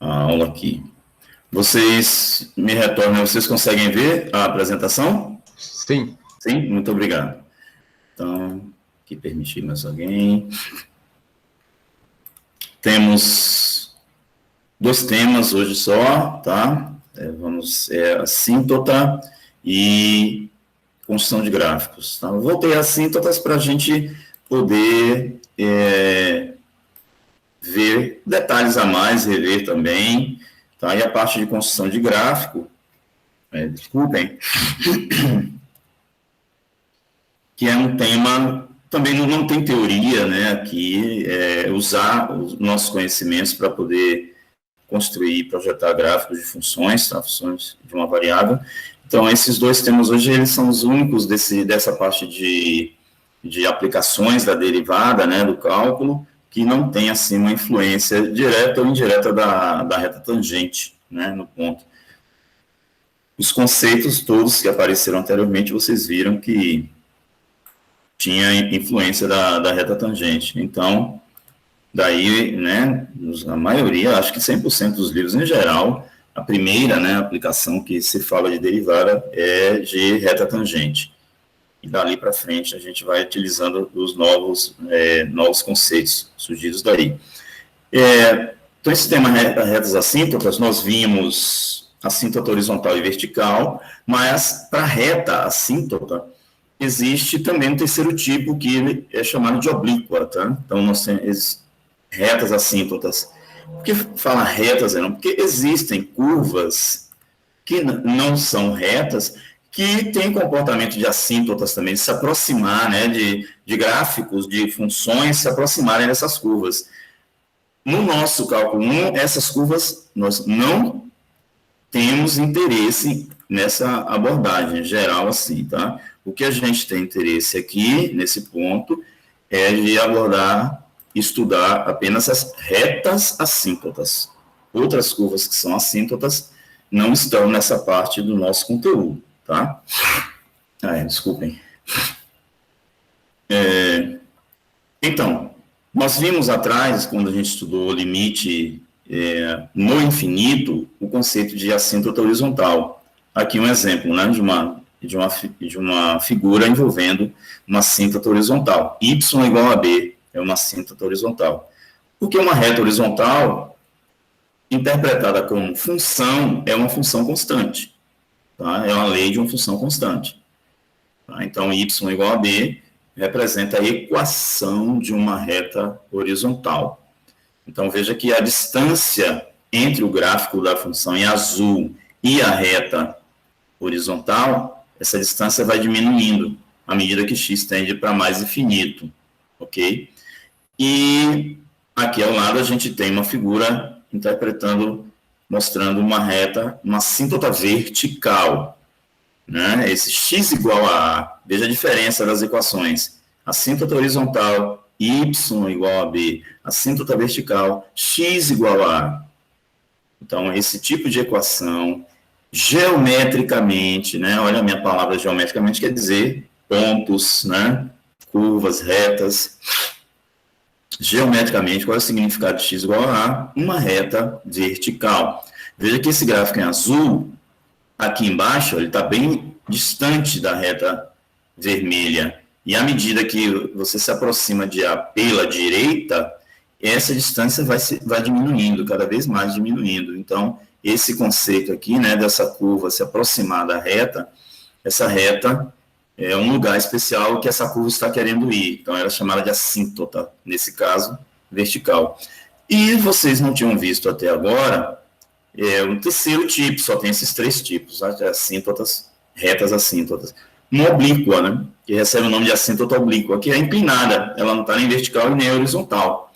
a aula aqui. Vocês me retornam, vocês conseguem ver a apresentação? Sim. Sim? Muito obrigado. Então, aqui permitir mais alguém. Temos 2 temas hoje só, tá? Assíntota e construção de gráficos. Tá? Eu voltei a assíntotas para a gente poder ver detalhes a mais, rever também, tá? E a parte de construção de gráfico, desculpem, que é um tema, também não tem teoria, né, aqui, usar os nossos conhecimentos para poder construir e projetar gráficos de funções, tá? Funções de uma variável. Então, esses 2 temas hoje, eles são os únicos dessa parte de aplicações da derivada, né, do cálculo, que não tem, assim, uma influência direta ou indireta da reta tangente, né, no ponto. Os conceitos todos que apareceram anteriormente, vocês viram que tinha influência da reta tangente. Então, daí, né, a maioria, acho que 100% dos livros em geral, a primeira, né, aplicação que se fala de derivada é de reta tangente. E dali para frente a gente vai utilizando os novos conceitos surgidos daí. Então, esse tema retas assíntotas, nós vimos assíntota horizontal e vertical, mas para reta assíntota, existe também um terceiro tipo que é chamado de oblíqua, tá? Então, nós temos retas assíntotas. Por que fala retas, não? Porque existem curvas que não são retas, que têm comportamento de assíntotas também, de se aproximar, né, de gráficos, de funções, se aproximarem dessas curvas. No nosso cálculo 1, essas curvas, nós não temos interesse nessa abordagem geral assim, tá? O que a gente tem interesse aqui, nesse ponto, é de abordar, estudar apenas as retas assíntotas. Outras curvas que são assíntotas não estão nessa parte do nosso conteúdo, tá? Desculpem. Então, nós vimos atrás, quando a gente estudou o limite no infinito, o conceito de assíntota horizontal. Aqui um exemplo, né, de uma figura envolvendo uma assíntota horizontal. Y igual a B é uma assíntota horizontal. Porque uma reta horizontal, interpretada como função, é uma função constante. Tá? É uma lei de uma função constante. Tá? Então, Y igual a B representa a equação de uma reta horizontal. Então, veja que a distância entre o gráfico da função em azul e a reta horizontal, essa distância vai diminuindo à medida que x tende para mais infinito, ok? E aqui ao lado a gente tem uma figura mostrando uma reta, uma assíntota vertical, né? Esse x igual a, veja a diferença das equações, assíntota horizontal, y igual a b, assíntota vertical, x igual a a. Então, esse tipo de equação, geometricamente, né? Olha a minha palavra geometricamente, quer dizer pontos, né? Curvas, retas. Geometricamente, qual é o significado de x igual a a? Uma reta vertical. Veja que esse gráfico em azul, aqui embaixo, ele está bem distante da reta vermelha. E à medida que você se aproxima de A pela direita, essa distância vai diminuindo, cada vez mais diminuindo. Então, esse conceito aqui, né, dessa curva se aproximar da reta, essa reta é um lugar especial que essa curva está querendo ir. Então, ela é chamada de assíntota, nesse caso, vertical. E vocês não tinham visto até agora o terceiro tipo, só tem esses 3 tipos, assíntotas, retas assíntotas. Uma oblíqua, né, que recebe o nome de assíntota oblíqua, que é inclinada, ela não está nem vertical e nem horizontal.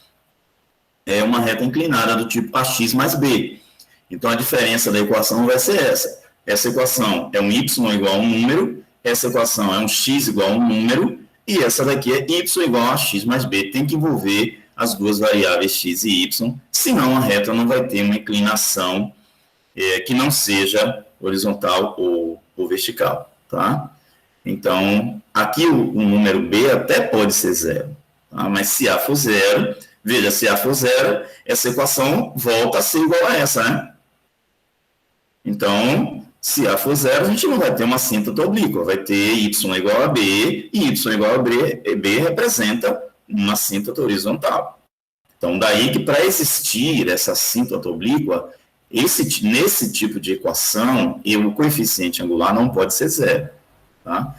É uma reta inclinada do tipo AX mais B. Então, a diferença da equação vai ser essa. Essa equação é um y igual a um número, essa equação é um x igual a um número, e essa daqui é y igual a x mais b. Tem que envolver as duas variáveis x e y, senão a reta não vai ter uma inclinação que não seja horizontal ou vertical, tá? Então, aqui o número b até pode ser 0, tá? Mas se a for 0, Veja, se A for zero, essa equação volta a ser igual a essa, né? Então, se A for zero, a gente não vai ter uma assíntota oblíqua, vai ter y igual a b, e y igual a b representa uma assíntota horizontal. Então, daí que para existir essa assíntota oblíqua, nesse tipo de equação, o coeficiente angular não pode ser zero. Tá?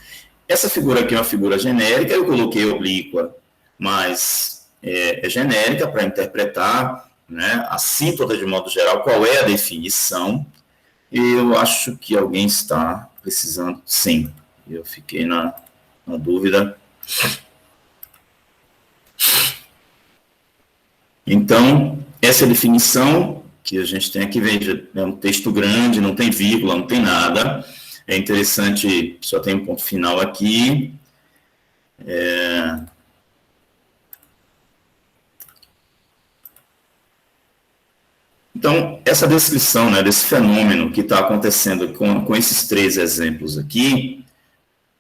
Essa figura aqui é uma figura genérica, eu coloquei oblíqua, mas é genérica para interpretar, né, a assíntota de modo geral, qual é a definição. Eu acho que alguém está precisando, sim, eu fiquei na dúvida. Então, essa definição que a gente tem aqui, veja, é um texto grande, não tem vírgula, não tem nada. É interessante, só tem um ponto final aqui. Então, essa descrição, né, desse fenômeno que está acontecendo com esses três exemplos aqui,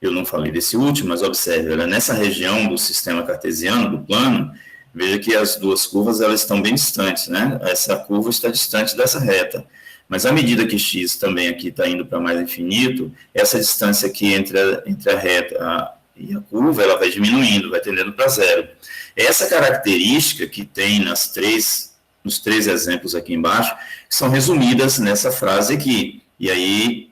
eu não falei desse último, mas observe, ela é nessa região do sistema cartesiano, do plano, veja que as duas curvas elas estão bem distantes, né? Essa curva está distante dessa reta. Mas à medida que x também aqui está indo para mais infinito, essa distância aqui entre a reta e a curva, ela vai diminuindo, vai tendendo para zero. Essa característica que tem nos três exemplos aqui embaixo, são resumidas nessa frase aqui. E aí,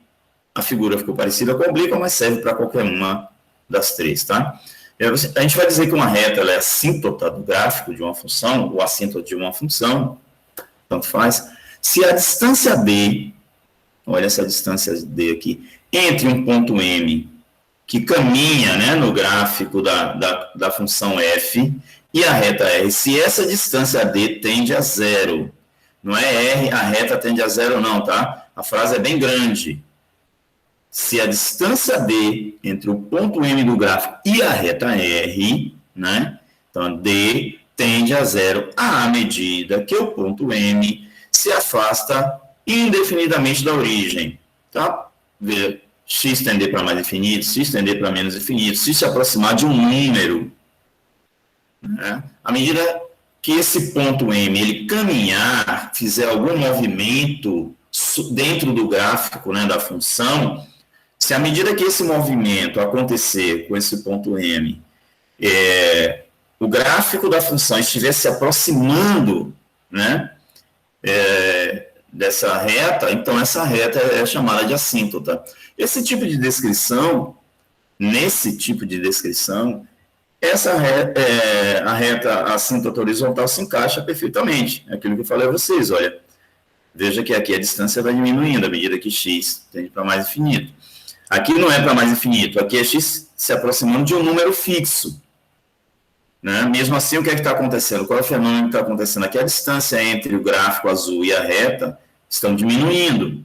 a figura ficou parecida com a oblíqua, mas serve para qualquer uma das três, tá? A gente vai dizer que uma reta ela é assíntota do gráfico de uma função, ou assíntota de uma função, tanto faz, se a distância d, olha essa distância d aqui, entre um ponto M, que caminha, né, no gráfico da função f, e a reta R, se essa distância d tende a zero, não é R, a reta tende a zero não, tá? A frase é bem grande. Se a distância d entre o ponto M do gráfico e a reta R, né? Então, d tende a zero à medida que o ponto M se afasta indefinidamente da origem, tá? Veja, x tender para mais infinito, x tender para menos infinito, se aproximar de um número, né? À medida que esse ponto M ele caminhar, fizer algum movimento dentro do gráfico, né, da função, se à medida que esse movimento acontecer com esse ponto M, o gráfico da função estiver se aproximando, né, dessa reta, então essa reta é chamada de assíntota. Esse tipo de descrição, nesse tipo de descrição, a reta assíntota horizontal se encaixa perfeitamente. É aquilo que eu falei a vocês, olha, veja que aqui a distância vai diminuindo à medida que x tende para mais infinito. Aqui não é para mais infinito, aqui é x se aproximando de um número fixo. Né? Mesmo assim, o que é que está acontecendo? Qual é o fenômeno que está acontecendo? Aqui a distância entre o gráfico azul e a reta estão diminuindo.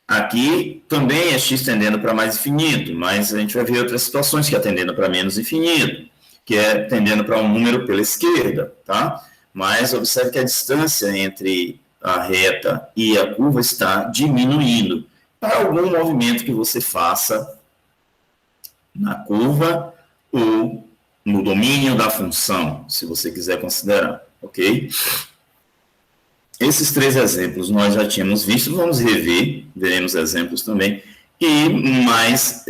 Aqui também é x tendendo para mais infinito, mas a gente vai ver outras situações que é tendendo para menos infinito, que é tendendo para um número pela esquerda, tá? Mas observe que a distância entre a reta e a curva está diminuindo. Para algum movimento que você faça na curva ou no domínio da função, se você quiser considerar, ok? Esses três exemplos nós já tínhamos visto, vamos rever, veremos exemplos também, e mais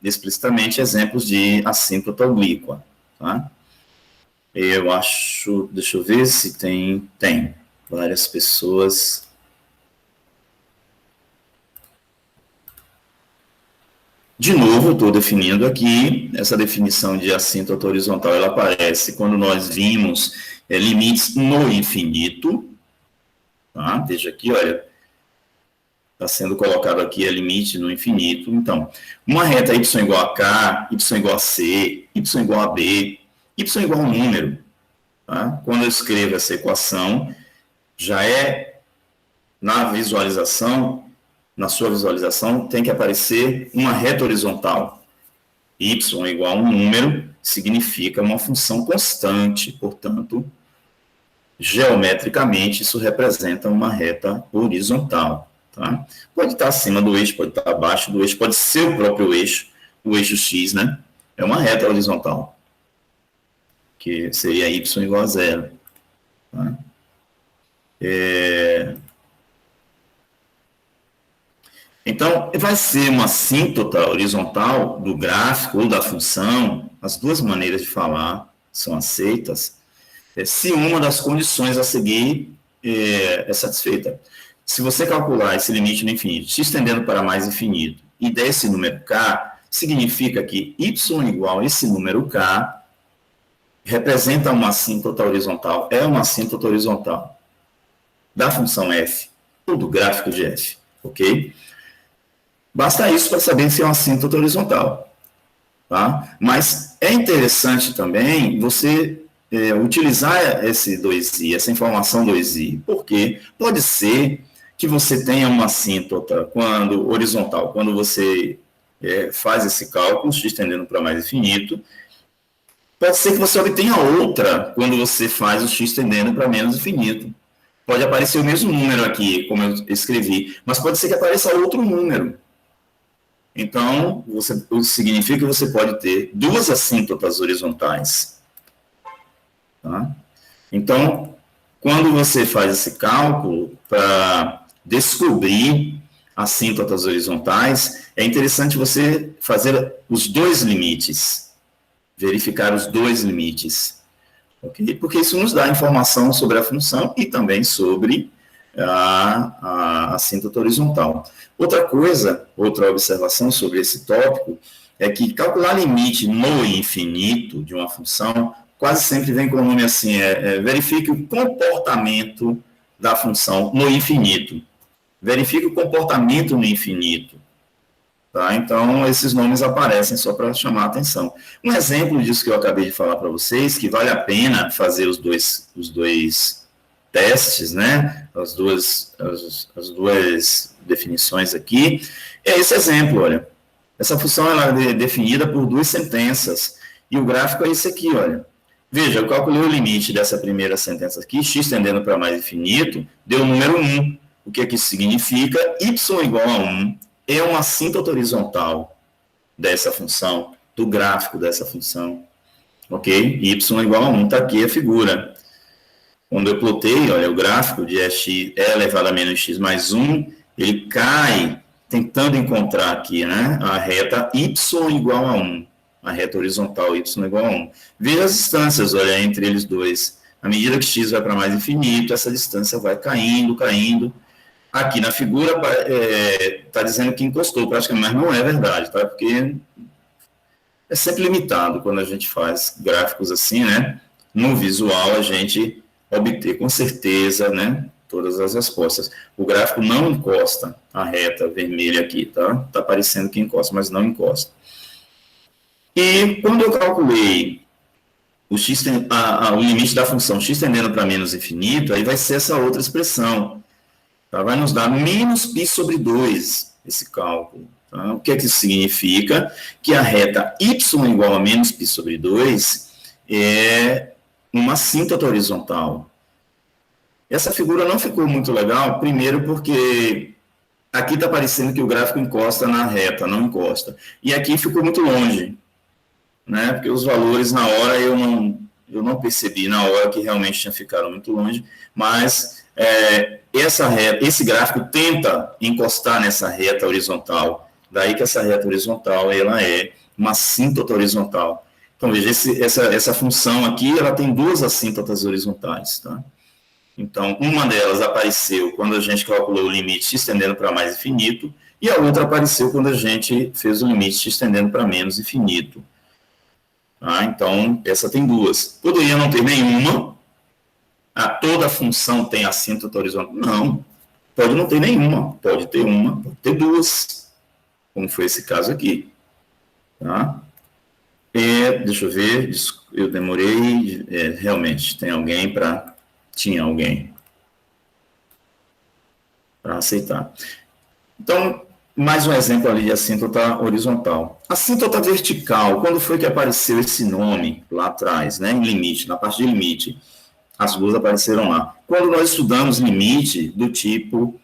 explicitamente exemplos de assíntota oblíqua, tá? Eu acho, deixa eu ver se tem várias pessoas. De novo, estou definindo aqui, essa definição de assíntota horizontal, ela aparece quando nós vimos limites no infinito, tá? Veja aqui, olha, está sendo colocado aqui a limite no infinito. Então, uma reta y igual a k, y igual a c, y igual a b, y igual a um número, tá? Quando eu escrevo essa equação, já na visualização, na sua visualização, tem que aparecer uma reta horizontal. Y igual a um número significa uma função constante, portanto, geometricamente, isso representa uma reta horizontal. Tá? Pode estar acima do eixo, pode estar abaixo do eixo, pode ser o próprio eixo, o eixo x, né? É uma reta horizontal. que seria y igual a zero. Tá? Então, vai ser uma assíntota horizontal do gráfico ou da função, as duas maneiras de falar são aceitas, se uma das condições a seguir é satisfeita. Se você calcular esse limite no infinito, se estendendo para mais infinito, e der esse número k, significa que y igual a esse número k representa uma assíntota horizontal, é uma assíntota horizontal da função f, ou do gráfico de f, ok? Basta isso para saber se é uma assíntota horizontal, tá? Mas é interessante também você utilizar esse 2i, essa informação 2i, porque pode ser que você tenha uma assíntota horizontal, quando você faz esse cálculo, se estendendo para mais infinito, pode ser que você obtenha outra quando você faz o x tendendo para menos infinito. Pode aparecer o mesmo número aqui, como eu escrevi, mas pode ser que apareça outro número. Então, significa que você pode ter duas assíntotas horizontais. Tá? Então, quando você faz esse cálculo para descobrir assíntotas horizontais, é interessante você fazer os dois limites, verificar os dois limites, ok? Porque isso nos dá informação sobre a função e também sobre a assíntota horizontal. Outra coisa, outra observação sobre esse tópico, é que calcular limite no infinito de uma função quase sempre vem com o nome assim, verifique o comportamento da função no infinito. Verifique o comportamento no infinito. Tá? Então, esses nomes aparecem só para chamar a atenção. Um exemplo disso que eu acabei de falar para vocês, que vale a pena fazer os dois testes, né? As duas definições aqui, é esse exemplo, olha. Essa função ela é definida por duas sentenças, e o gráfico é esse aqui, olha. Veja, eu calculei o limite dessa primeira sentença aqui, x tendendo para mais infinito, deu o número 1. O que isso significa? Y igual a 1 é uma assíntota horizontal dessa função, do gráfico dessa função. Ok? Y igual a 1, está aqui a figura. Quando eu plotei, olha, o gráfico de e elevado a menos x mais 1, ele cai tentando encontrar aqui, né, a reta y igual a 1. A reta horizontal y igual a 1. Veja as distâncias, olha, entre eles dois. À medida que x vai para mais infinito, essa distância vai caindo, caindo. Aqui na figura está dizendo que encostou praticamente, mas não é verdade, tá? Porque é sempre limitado quando a gente faz gráficos assim, né? No visual a gente obter com certeza, né, todas as respostas. O gráfico não encosta a reta vermelha aqui, tá? Tá parecendo que encosta, mas não encosta. E quando eu calculei o limite da função x tendendo para menos infinito, aí vai ser essa outra expressão. Tá? Vai nos dar menos π sobre 2, esse cálculo. Tá? O que isso significa? Que a reta y igual a menos π sobre 2 é uma assíntota horizontal. Essa figura não ficou muito legal, primeiro porque aqui está parecendo que o gráfico encosta na reta, não encosta. E aqui ficou muito longe, né? Porque os valores na hora eu não percebi, na hora que realmente tinha ficado muito longe, mas esse gráfico tenta encostar nessa reta horizontal, daí que essa reta horizontal ela é uma assíntota horizontal. Então, veja, essa função aqui, ela tem duas assíntotas horizontais, tá? Então, uma delas apareceu quando a gente calculou o limite se estendendo para mais infinito, e a outra apareceu quando a gente fez o limite se estendendo para menos infinito. Tá? Então, essa tem duas. Poderia não ter nenhuma. Toda função tem assíntota horizontal? Não. Pode não ter nenhuma. Pode ter uma, pode ter duas. Como foi esse caso aqui. Tá? Deixa eu ver, eu demorei, realmente, tinha alguém para aceitar. Então, mais um exemplo ali de assíntota horizontal. Assíntota vertical, quando foi que apareceu esse nome lá atrás, né, em limite, na parte de limite? As duas apareceram lá. Quando nós estudamos limite do tipo,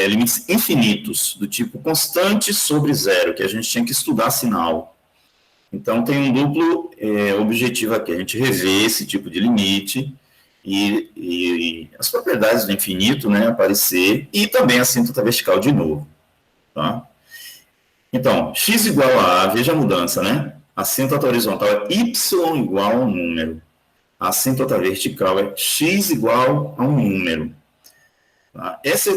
limites infinitos, do tipo constante sobre zero, que a gente tinha que estudar sinal. Então, tem um duplo objetivo aqui, a gente rever esse tipo de limite e as propriedades do infinito, né, aparecer, e também a assíntota vertical de novo, tá? Então, x igual a veja a mudança, né? A assíntota horizontal é y igual a um número. A assíntota vertical é x igual a um número. Tá? Essa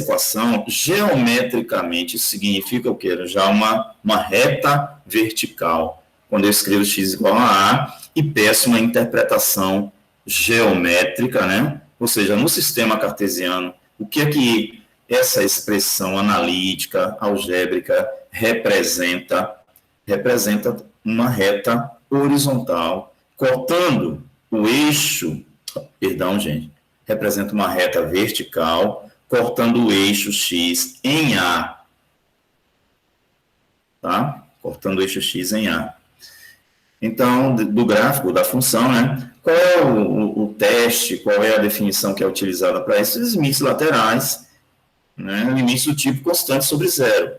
equação, geometricamente, significa o quê? Já uma reta vertical. Quando eu escrevo x igual a e peço uma interpretação geométrica, né? Ou seja, no sistema cartesiano, o que é que essa expressão analítica, algébrica, representa? Representa uma reta horizontal, cortando o eixo, perdão, gente, representa uma reta vertical, cortando o eixo X em A. Tá? Cortando o eixo X em A. Então, do gráfico, da função, né? Qual é o teste, qual é a definição que é utilizada para esses limites laterais, né? Limites do tipo constante sobre zero.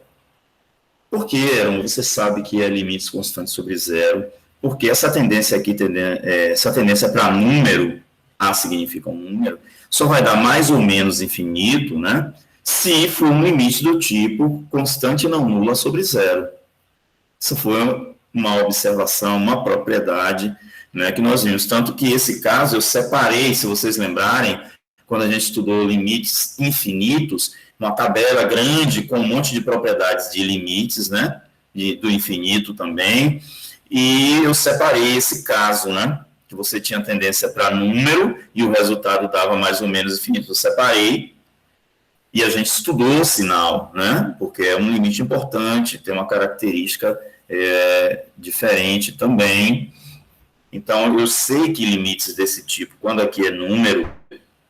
Por que, Aaron, você sabe que é limites constantes sobre zero? Porque essa tendência aqui, essa tendência para número, A significa um número, só vai dar mais ou menos infinito, né? Se for um limite do tipo constante não nula sobre zero. Isso foi uma observação, uma propriedade, né, que nós vimos. Tanto que esse caso eu separei, se vocês lembrarem, quando a gente estudou limites infinitos, uma tabela grande com um monte de propriedades de limites, né, do infinito também, e eu separei esse caso, né, que você tinha tendência para número e o resultado dava mais ou menos infinito. Eu separei e a gente estudou o sinal, né, porque é um limite importante, tem uma característica diferente também. Então, eu sei que limites desse tipo, quando aqui é número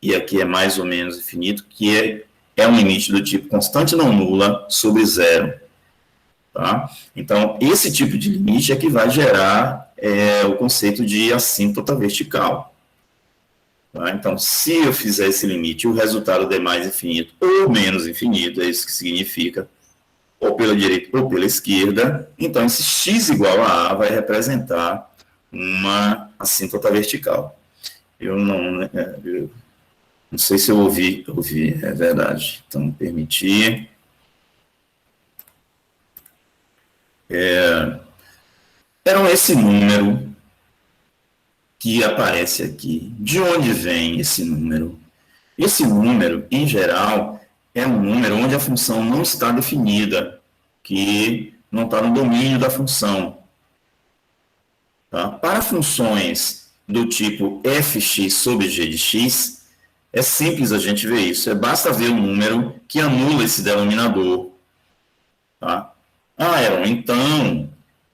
e aqui é mais ou menos infinito, que é um limite do tipo constante não nula sobre zero. Tá? Então, esse tipo de limite é que vai gerar o conceito de assíntota vertical. Tá? Então, se eu fizer esse limite e o resultado der mais infinito ou menos infinito, é isso que significa, ou pela direita ou pela esquerda, então esse x igual a vai representar uma assíntota vertical. Eu não sei se eu ouvi, é verdade. Então, permitir. Era esse número que aparece aqui. De onde vem esse número? Esse número, em geral, é um número onde a função não está definida, que não está no domínio da função. Tá? Para funções do tipo fx sobre g de x, é simples a gente ver isso. Basta ver o número que anula esse denominador. Tá? Aaron, então,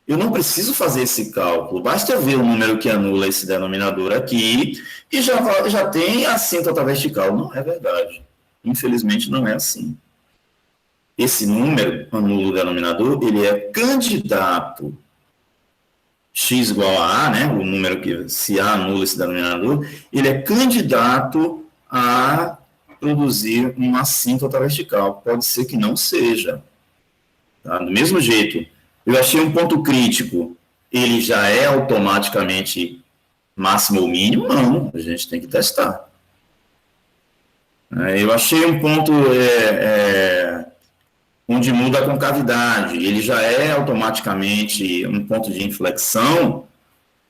eu não preciso fazer esse cálculo. Basta ver o número que anula esse denominador aqui e já tem a assíntota vertical. Não é verdade. Infelizmente, não é assim. Esse número, anula o denominador, ele é candidato. X igual a né, o número que, se A anula esse denominador, ele é candidato a produzir uma assíntota vertical. Pode ser que não seja. Tá? Do mesmo jeito, eu achei um ponto crítico, ele já é automaticamente máximo ou mínimo? Não, a gente tem que testar. Eu achei um ponto onde muda a concavidade, ele já é automaticamente um ponto de inflexão?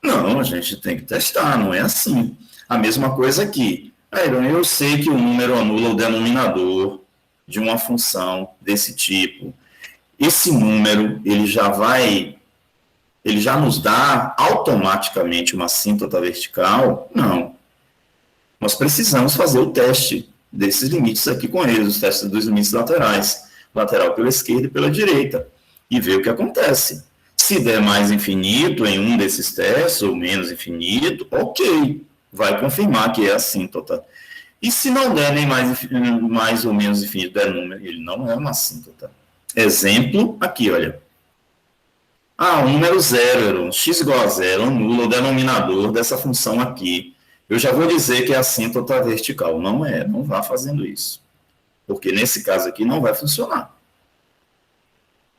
Não, a gente tem que testar, não é assim. A mesma coisa aqui. Eu sei que o número anula o denominador de uma função desse tipo. Esse número, ele já nos dá automaticamente uma assíntota vertical? Não. Nós precisamos fazer o teste desses limites aqui com eles, os testes dos limites laterais. Lateral pela esquerda e pela direita, e ver o que acontece. Se der mais infinito em um desses testes, ou menos infinito, ok, vai confirmar que é assíntota. E se não der nem mais ou menos infinito, der número, ele não é uma assíntota. Exemplo, aqui, olha. O número 0, x igual a 0, anula o denominador dessa função aqui. Eu já vou dizer que é assíntota vertical. Não é, não vá fazendo isso. Porque nesse caso aqui não vai funcionar.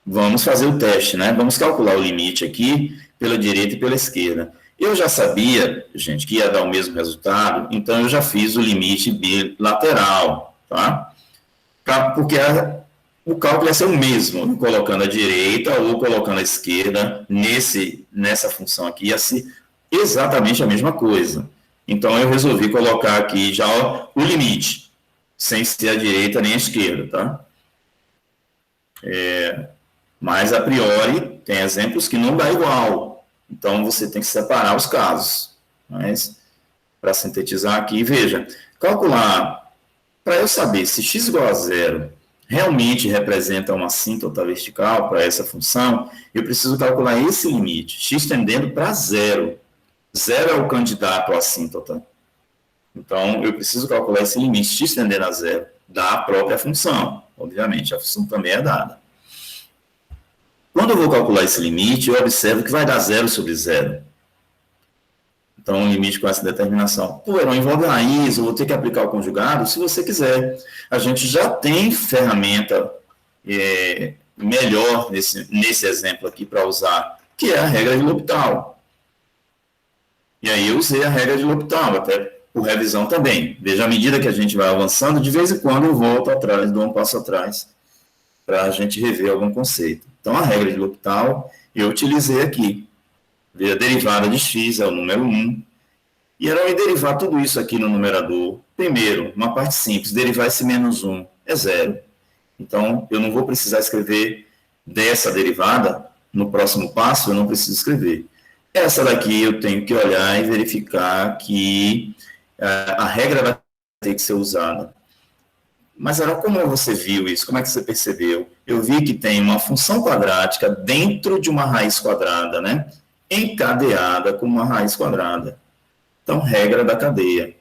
Vamos fazer o teste, né? Vamos calcular o limite aqui pela direita e pela esquerda. Eu já sabia, gente, que ia dar o mesmo resultado, então eu já fiz o limite bilateral, tá? Porque o cálculo ia ser o mesmo, colocando a direita ou colocando a esquerda nessa função aqui, ia ser exatamente a mesma coisa. Então, eu resolvi colocar aqui já o limite, sem ser a direita nem a esquerda, tá? Mas, a priori, tem exemplos que não dá igual. Então, você tem que separar os casos. Mas, para sintetizar aqui, veja, calcular, para eu saber se x igual a zero realmente representa uma assíntota vertical para essa função, eu preciso calcular esse limite, x tendendo para zero. Zero é o candidato à assíntota. Então, eu preciso calcular esse limite, x tendendo a zero, da própria função. Obviamente, a função também é dada. Quando eu vou calcular esse limite, eu observo que vai dar zero sobre zero. Então, um limite com essa determinação. Pô, não envolve raiz, eu vou ter que aplicar o conjugado? Se você quiser. A gente já tem ferramenta melhor nesse exemplo aqui para usar, que é a regra de L'Hopital. E aí eu usei a regra de L'Hopital, até por revisão também. Veja, à medida que a gente vai avançando, de vez em quando eu volto atrás, dou um passo atrás, para a gente rever algum conceito. Então, a regra de L'Hopital eu utilizei aqui. A derivada de x é o número 1. E era eu derivar tudo isso aqui no numerador. Primeiro, uma parte simples, derivar esse menos 1 é zero. Então, eu não vou precisar escrever dessa derivada, no próximo passo eu não preciso escrever. Essa daqui eu tenho que olhar e verificar que a regra vai ter que ser usada. Mas era como você viu isso? Como é que você percebeu? Eu vi que tem uma função quadrática dentro de uma raiz quadrada, né? Encadeada com uma raiz quadrada. Então, regra da cadeia.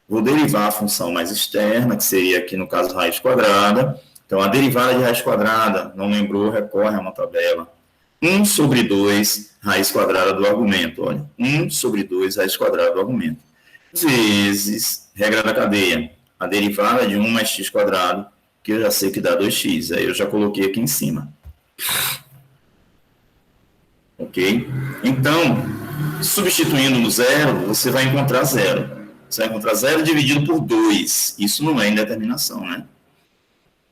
Vou derivar a função mais externa, que seria aqui no caso raiz quadrada. Então, a derivada de raiz quadrada, não lembrou, recorre a uma tabela. 1 sobre 2 raiz quadrada do argumento, olha. 1 sobre 2 raiz quadrada do argumento. Vezes, regra da cadeia, a derivada de 1 mais x quadrado, que eu já sei que dá 2x. Aí eu já coloquei aqui em cima. Ok? Então, substituindo no zero, você vai encontrar zero. Você vai encontrar zero dividido por 2. Isso não é indeterminação, né?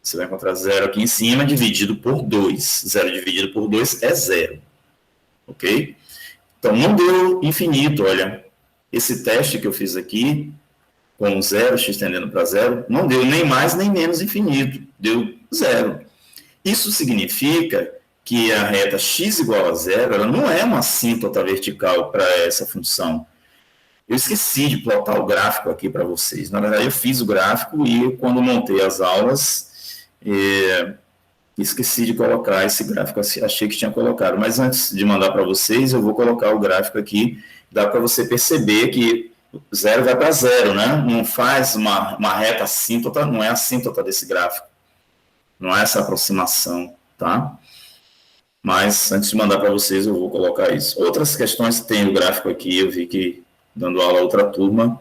Você vai encontrar zero aqui em cima dividido por 2. Zero dividido por 2 é zero. Ok? Então, não deu infinito, olha. Esse teste que eu fiz aqui, com zero, x tendendo para zero, não deu nem mais nem menos infinito. Deu zero. Isso significa que a reta x igual a zero, ela não é uma assíntota vertical para essa função. Eu esqueci de plotar o gráfico aqui para vocês. Na verdade, eu fiz o gráfico e quando montei as aulas, esqueci de colocar esse gráfico. Achei que tinha colocado, mas antes de mandar para vocês, eu vou colocar o gráfico aqui. Dá para você perceber que zero vai para zero, né? Não faz uma reta assíntota, não é a assíntota desse gráfico. Não é essa aproximação, tá? Mas, antes de mandar para vocês, eu vou colocar isso. Outras questões, tem o gráfico aqui, eu vi que, dando aula a outra turma,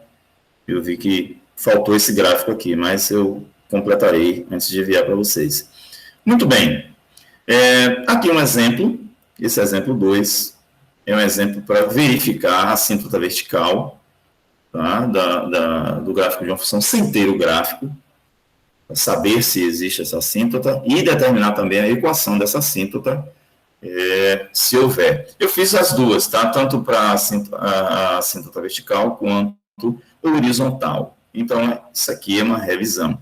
eu vi que faltou esse gráfico aqui, mas eu completarei antes de enviar para vocês. Muito bem. Aqui um exemplo, esse exemplo 2, é um exemplo para verificar a assíntota vertical, tá? Do gráfico de uma função sem ter o gráfico, para saber se existe essa assíntota e determinar também a equação dessa assíntota, se houver. Eu fiz as duas, tá? Tanto para a assíntota vertical quanto horizontal. Então, isso aqui é uma revisão.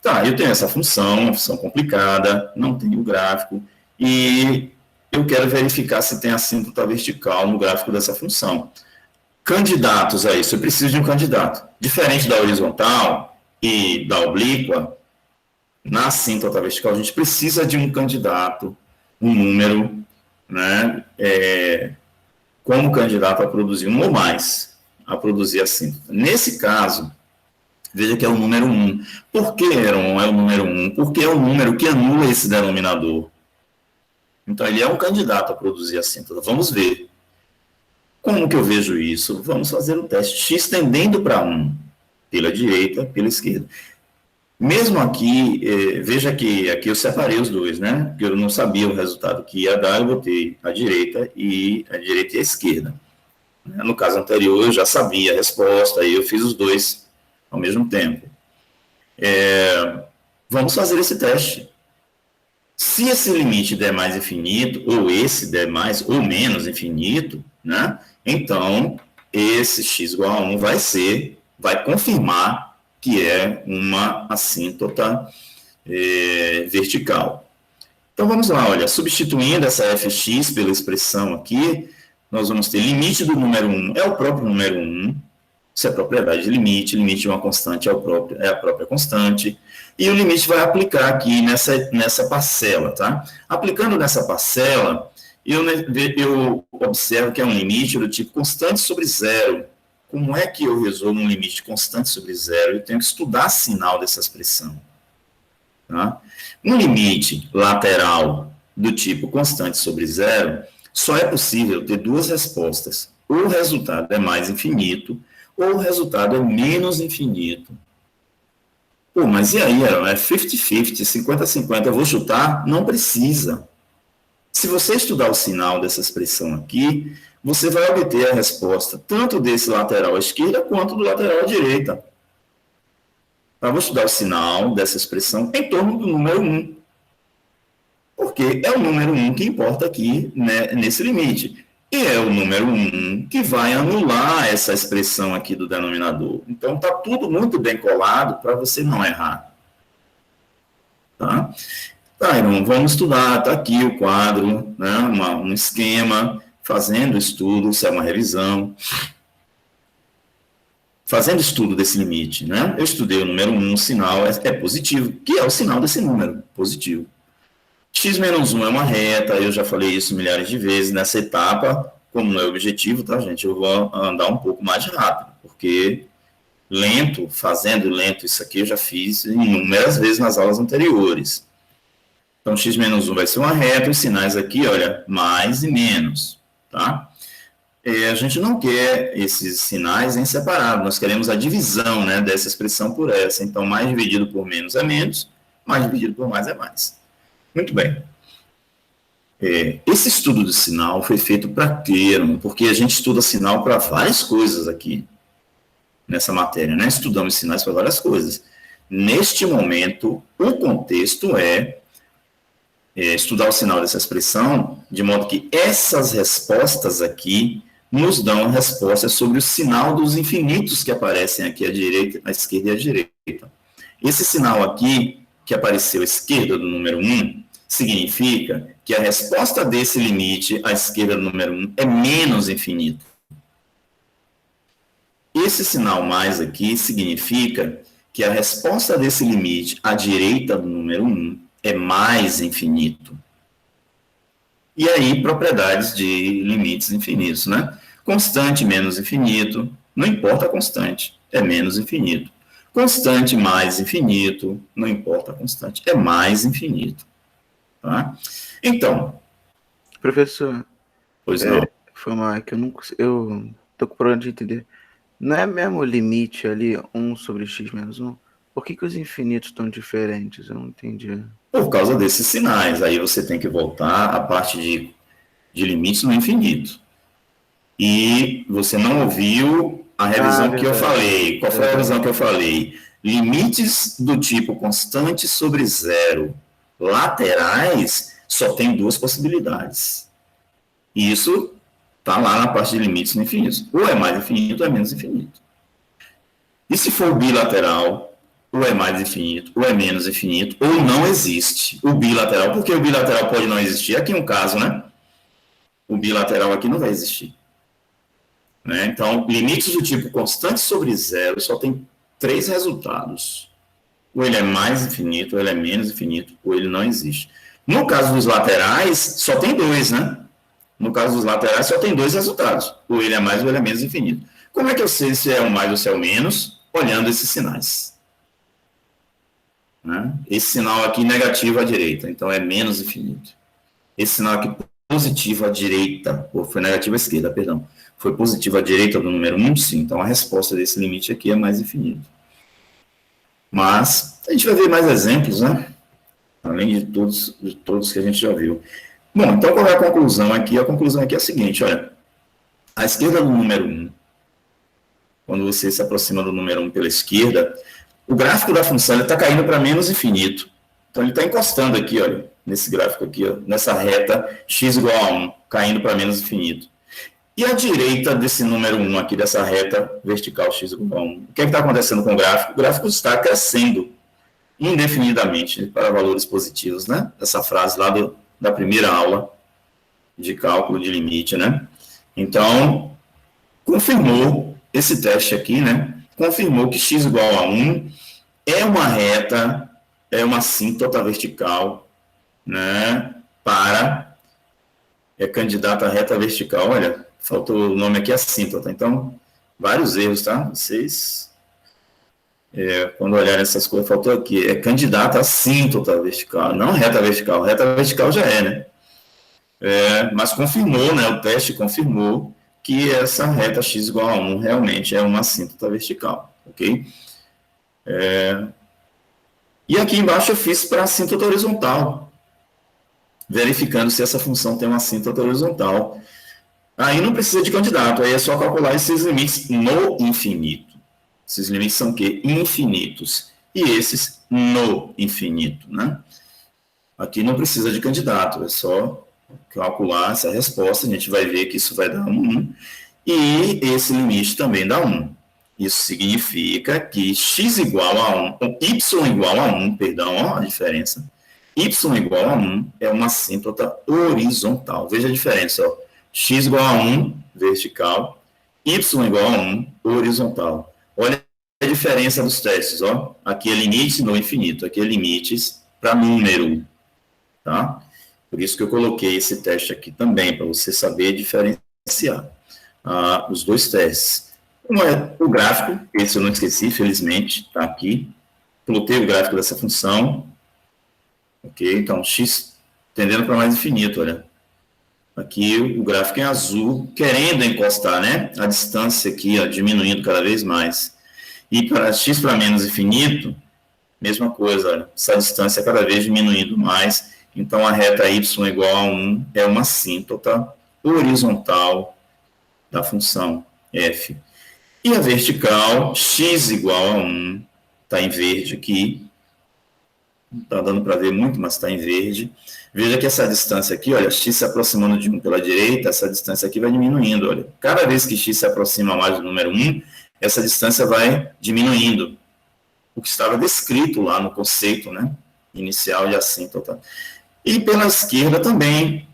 Tá, eu tenho essa função, uma função complicada, não tenho gráfico, e eu quero verificar se tem assíntota vertical no gráfico dessa função. Candidatos a isso, eu preciso de um candidato. Diferente da horizontal e da oblíqua, na assíntota vertical a gente precisa de um candidato, um número, né, como candidato a produzir um ou mais, a produzir assíntota. Nesse caso, veja que é o número 1. Por que é o número 1? Porque é o número que anula esse denominador. Então, ele é um candidato a produzir assíntota. Vamos ver. Como que eu vejo isso? Vamos fazer um teste. X tendendo para 1, pela direita, pela esquerda. Mesmo aqui, veja que aqui eu separei os dois, né? Porque eu não sabia o resultado que ia dar, eu botei a direita e a esquerda. No caso anterior, eu já sabia a resposta, aí eu fiz os dois ao mesmo tempo. Vamos fazer esse teste. Se esse limite der mais infinito, ou esse der mais ou menos infinito, né? Então, esse x igual a 1 vai confirmar que é uma assíntota vertical. Então, vamos lá, olha, substituindo essa fx pela expressão aqui, nós vamos ter limite do número 1, é o próprio número 1, isso é propriedade de limite de uma constante é a própria constante, e o limite vai aplicar aqui nessa parcela, tá? Aplicando nessa parcela, eu observo que é um limite do tipo constante sobre zero. Como é que eu resolvo um limite constante sobre zero? Eu tenho que estudar sinal dessa expressão. Tá? Um limite lateral do tipo constante sobre zero, só é possível ter duas respostas. Ou o resultado é mais infinito, ou o resultado é menos infinito. Pô, mas e aí, é 50-50, 50-50, eu vou chutar? Não precisa. Se você estudar o sinal dessa expressão aqui, você vai obter a resposta tanto desse lateral à esquerda quanto do lateral à direita. Eu vou estudar o sinal dessa expressão em torno do número 1. Porque é o número 1 que importa aqui, né, nesse limite. E é o número 1 que vai anular essa expressão aqui do denominador. Então, está tudo muito bem colado para você não errar. Tá? Tá, então, vamos estudar. Está aqui o quadro, né, um esquema, fazendo estudo, isso é uma revisão. Fazendo estudo desse limite, né? Eu estudei o número 1, o sinal é positivo, que é o sinal desse número, positivo. X menos 1 é uma reta, eu já falei isso milhares de vezes nessa etapa, como não é objetivo, tá, gente? Eu vou andar um pouco mais rápido, porque fazendo lento isso aqui, eu já fiz inúmeras vezes nas aulas anteriores. Então, x menos 1 vai ser uma reta, os sinais aqui, olha, mais e menos, tá? A gente não quer esses sinais em separado, nós queremos a divisão, né, dessa expressão por essa. Então, mais dividido por menos é menos, mais dividido por mais é mais. Muito bem. Esse estudo de sinal foi feito para quê? Porque a gente estuda sinal para várias coisas aqui, nessa matéria, né? Estudamos sinais para várias coisas. Neste momento, o contexto é estudar o sinal dessa expressão, de modo que essas respostas aqui nos dão respostas sobre o sinal dos infinitos que aparecem aqui à direita, à esquerda e à direita. Esse sinal aqui, que apareceu à esquerda do número 1, significa que a resposta desse limite à esquerda do número 1 é menos infinito. Esse sinal mais aqui significa que a resposta desse limite à direita do número 1 é mais infinito. E aí, propriedades de limites infinitos, né? Constante menos infinito, não importa a constante, é menos infinito. Constante mais infinito, não importa a constante, é mais infinito. Tá? Então... Professor, pois não. Foi uma que eu tô com problema de entender. Não é mesmo o limite ali, 1 sobre x menos 1? Por que os infinitos estão diferentes? Eu não entendi. Por causa desses sinais. Aí você tem que voltar à parte de limites no infinito. E você não ouviu a revisão que eu falei. Qual foi a revisão que eu falei? Limites do tipo constante sobre zero laterais só tem duas possibilidades. E isso está lá na parte de limites no infinito. Ou é mais infinito ou é menos infinito. E se for bilateral, ou é mais infinito, ou é menos infinito, ou não existe o bilateral. Por que o bilateral pode não existir? Aqui um caso, né? O bilateral aqui não vai existir. Né? Então, limites do tipo constante sobre zero só tem 3 resultados. Ou ele é mais infinito, ou ele é menos infinito, ou ele não existe. No caso dos laterais, só tem 2, né? No caso dos laterais, só tem 2 resultados. Ou ele é mais ou ele é menos infinito. Como é que eu sei se é o mais ou se é o menos? Olhando esses sinais. Né? Esse sinal aqui negativo à direita, então é menos infinito. Esse sinal aqui positivo à direita, ou foi negativo à esquerda, perdão. Foi positivo à direita do número 1, sim. Então a resposta desse limite aqui é mais infinito. Mas a gente vai ver mais exemplos, né? Além de todos que a gente já viu. Bom, então qual é a conclusão aqui? A conclusão aqui é a seguinte, olha, à esquerda do número 1, quando você se aproxima do número 1 pela esquerda, o gráfico da função está caindo para menos infinito. Então ele está encostando aqui, olha, nesse gráfico aqui, ó, nessa reta x igual a 1, caindo para menos infinito. E à direita desse número 1 aqui, dessa reta vertical x igual a 1, o que está acontecendo com o gráfico? O gráfico está crescendo indefinidamente para valores positivos, né? Essa frase lá da primeira aula de cálculo de limite, né? Então, confirmou esse teste aqui, né? Confirmou que x igual a 1 é uma reta, é uma assíntota vertical, né? É candidata à reta vertical. Olha, faltou o nome aqui, assíntota. Então, vários erros, tá? Vocês, quando olharem essas coisas, faltou aqui. É candidata à assíntota vertical, não reta vertical. Reta vertical já é, né? Mas confirmou, né? O teste confirmou que essa reta x igual a 1 realmente é uma assíntota vertical, ok? E aqui embaixo eu fiz para assíntota horizontal, verificando se essa função tem uma assíntota horizontal. Aí não precisa de candidato, aí é só calcular esses limites no infinito. Esses limites são o quê? Infinitos. E esses no infinito, né? Aqui não precisa de candidato, é só calcular essa resposta, a gente vai ver que isso vai dar 1, e esse limite também dá 1. Isso significa que x igual a 1, y igual a 1, perdão, ó a diferença, y igual a 1 é uma assíntota horizontal. Veja a diferença, ó. X igual a 1, vertical, y igual a 1, horizontal. Olha a diferença dos testes, ó. Aqui é limite no infinito, aqui é limites para número, tá? Por isso que eu coloquei esse teste aqui também, para você saber diferenciar os dois testes. Um é o gráfico, esse eu não esqueci, felizmente, está aqui. Plotei o gráfico dessa função. Ok? Então, x tendendo para mais infinito, olha. Aqui o gráfico em azul, querendo encostar, né? A distância aqui, ó, diminuindo cada vez mais. E para x para menos infinito, mesma coisa, olha. Essa distância cada vez diminuindo mais. Então, a reta y igual a 1 é uma assíntota horizontal da função f. E a vertical, x igual a 1, está em verde aqui. Não está dando para ver muito, mas está em verde. Veja que essa distância aqui, olha, x se aproximando de 1 pela direita, essa distância aqui vai diminuindo, olha. Cada vez que x se aproxima mais do número 1, essa distância vai diminuindo. O que estava descrito lá no conceito, né, inicial de assíntota. E pela esquerda também,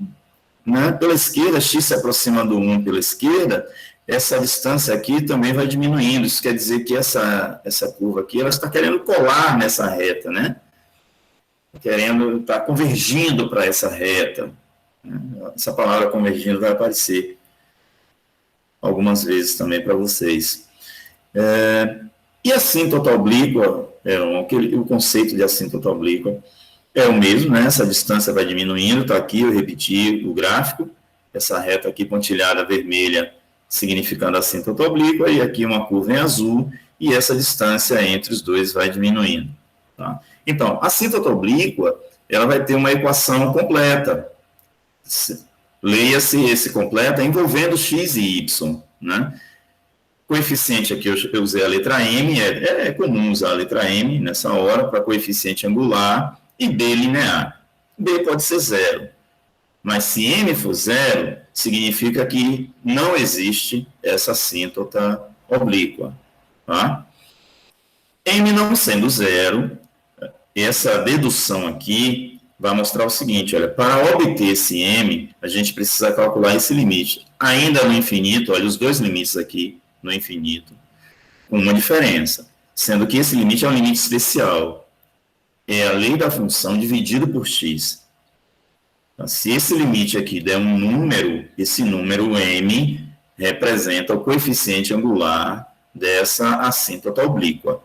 né? Pela esquerda, x se aproxima do 1 pela esquerda, essa distância aqui também vai diminuindo. Isso quer dizer que essa curva aqui, ela está querendo colar nessa reta, né? Está convergindo para essa reta. Essa palavra convergindo vai aparecer algumas vezes também para vocês. E assíntota oblíqua, o conceito de assíntota oblíqua é o mesmo, né? Essa distância vai diminuindo, está aqui, eu repeti o gráfico, essa reta aqui pontilhada vermelha significando a assíntota oblíqua, e aqui uma curva em azul, e essa distância entre os dois vai diminuindo. Tá? Então, a assíntota oblíqua, ela vai ter uma equação completa. Leia-se esse completa envolvendo x e y, né? Coeficiente aqui, eu usei a letra M, é comum usar a letra M nessa hora para coeficiente angular, e B linear. B pode ser 0, mas se M for 0, significa que não existe essa assíntota oblíqua. Tá? M não sendo 0, essa dedução aqui vai mostrar o seguinte, olha, para obter esse M, a gente precisa calcular esse limite. Ainda no infinito, olha, os dois limites aqui no infinito, com uma diferença, sendo que esse limite é um limite especial. É a lei da função dividido por x. Então, se esse limite aqui der um número, esse número m representa o coeficiente angular dessa assíntota oblíqua.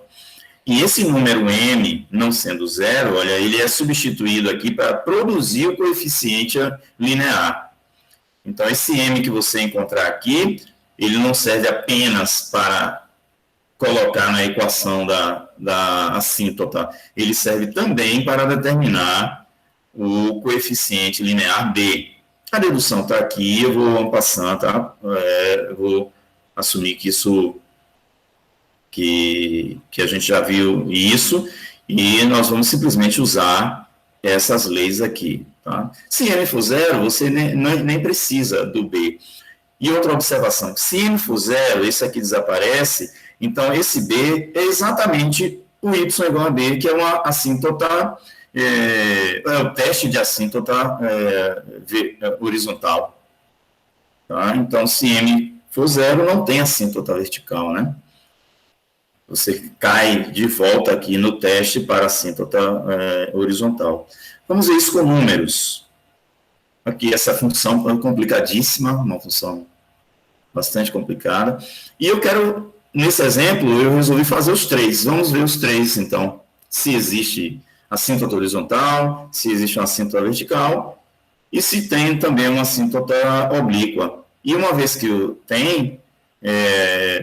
E esse número m, não sendo 0, olha, ele é substituído aqui para produzir o coeficiente linear. Então, esse m que você encontrar aqui, ele não serve apenas para colocar na equação da assíntota, ele serve também para determinar o coeficiente linear B. A dedução está aqui, eu vou passar, tá? Eu vou assumir que isso, que a gente já viu isso, e nós vamos simplesmente usar essas leis aqui, tá? Se M for zero, você nem precisa do B. E outra observação, se M for zero, esse aqui desaparece, então esse B é exatamente o Y igual a B, que é uma assíntota, é o teste de assíntota horizontal. Tá? Então, se M for zero, não tem assíntota vertical, né? Você cai de volta aqui no teste para assíntota horizontal. Vamos ver isso com números. Aqui, essa função é complicadíssima, uma função bastante complicada. E eu quero, nesse exemplo, eu resolvi fazer os três. Vamos ver os três, então. Se existe assíntota horizontal, se existe uma assíntota vertical, e se tem também uma assíntota oblíqua. E uma vez que tem,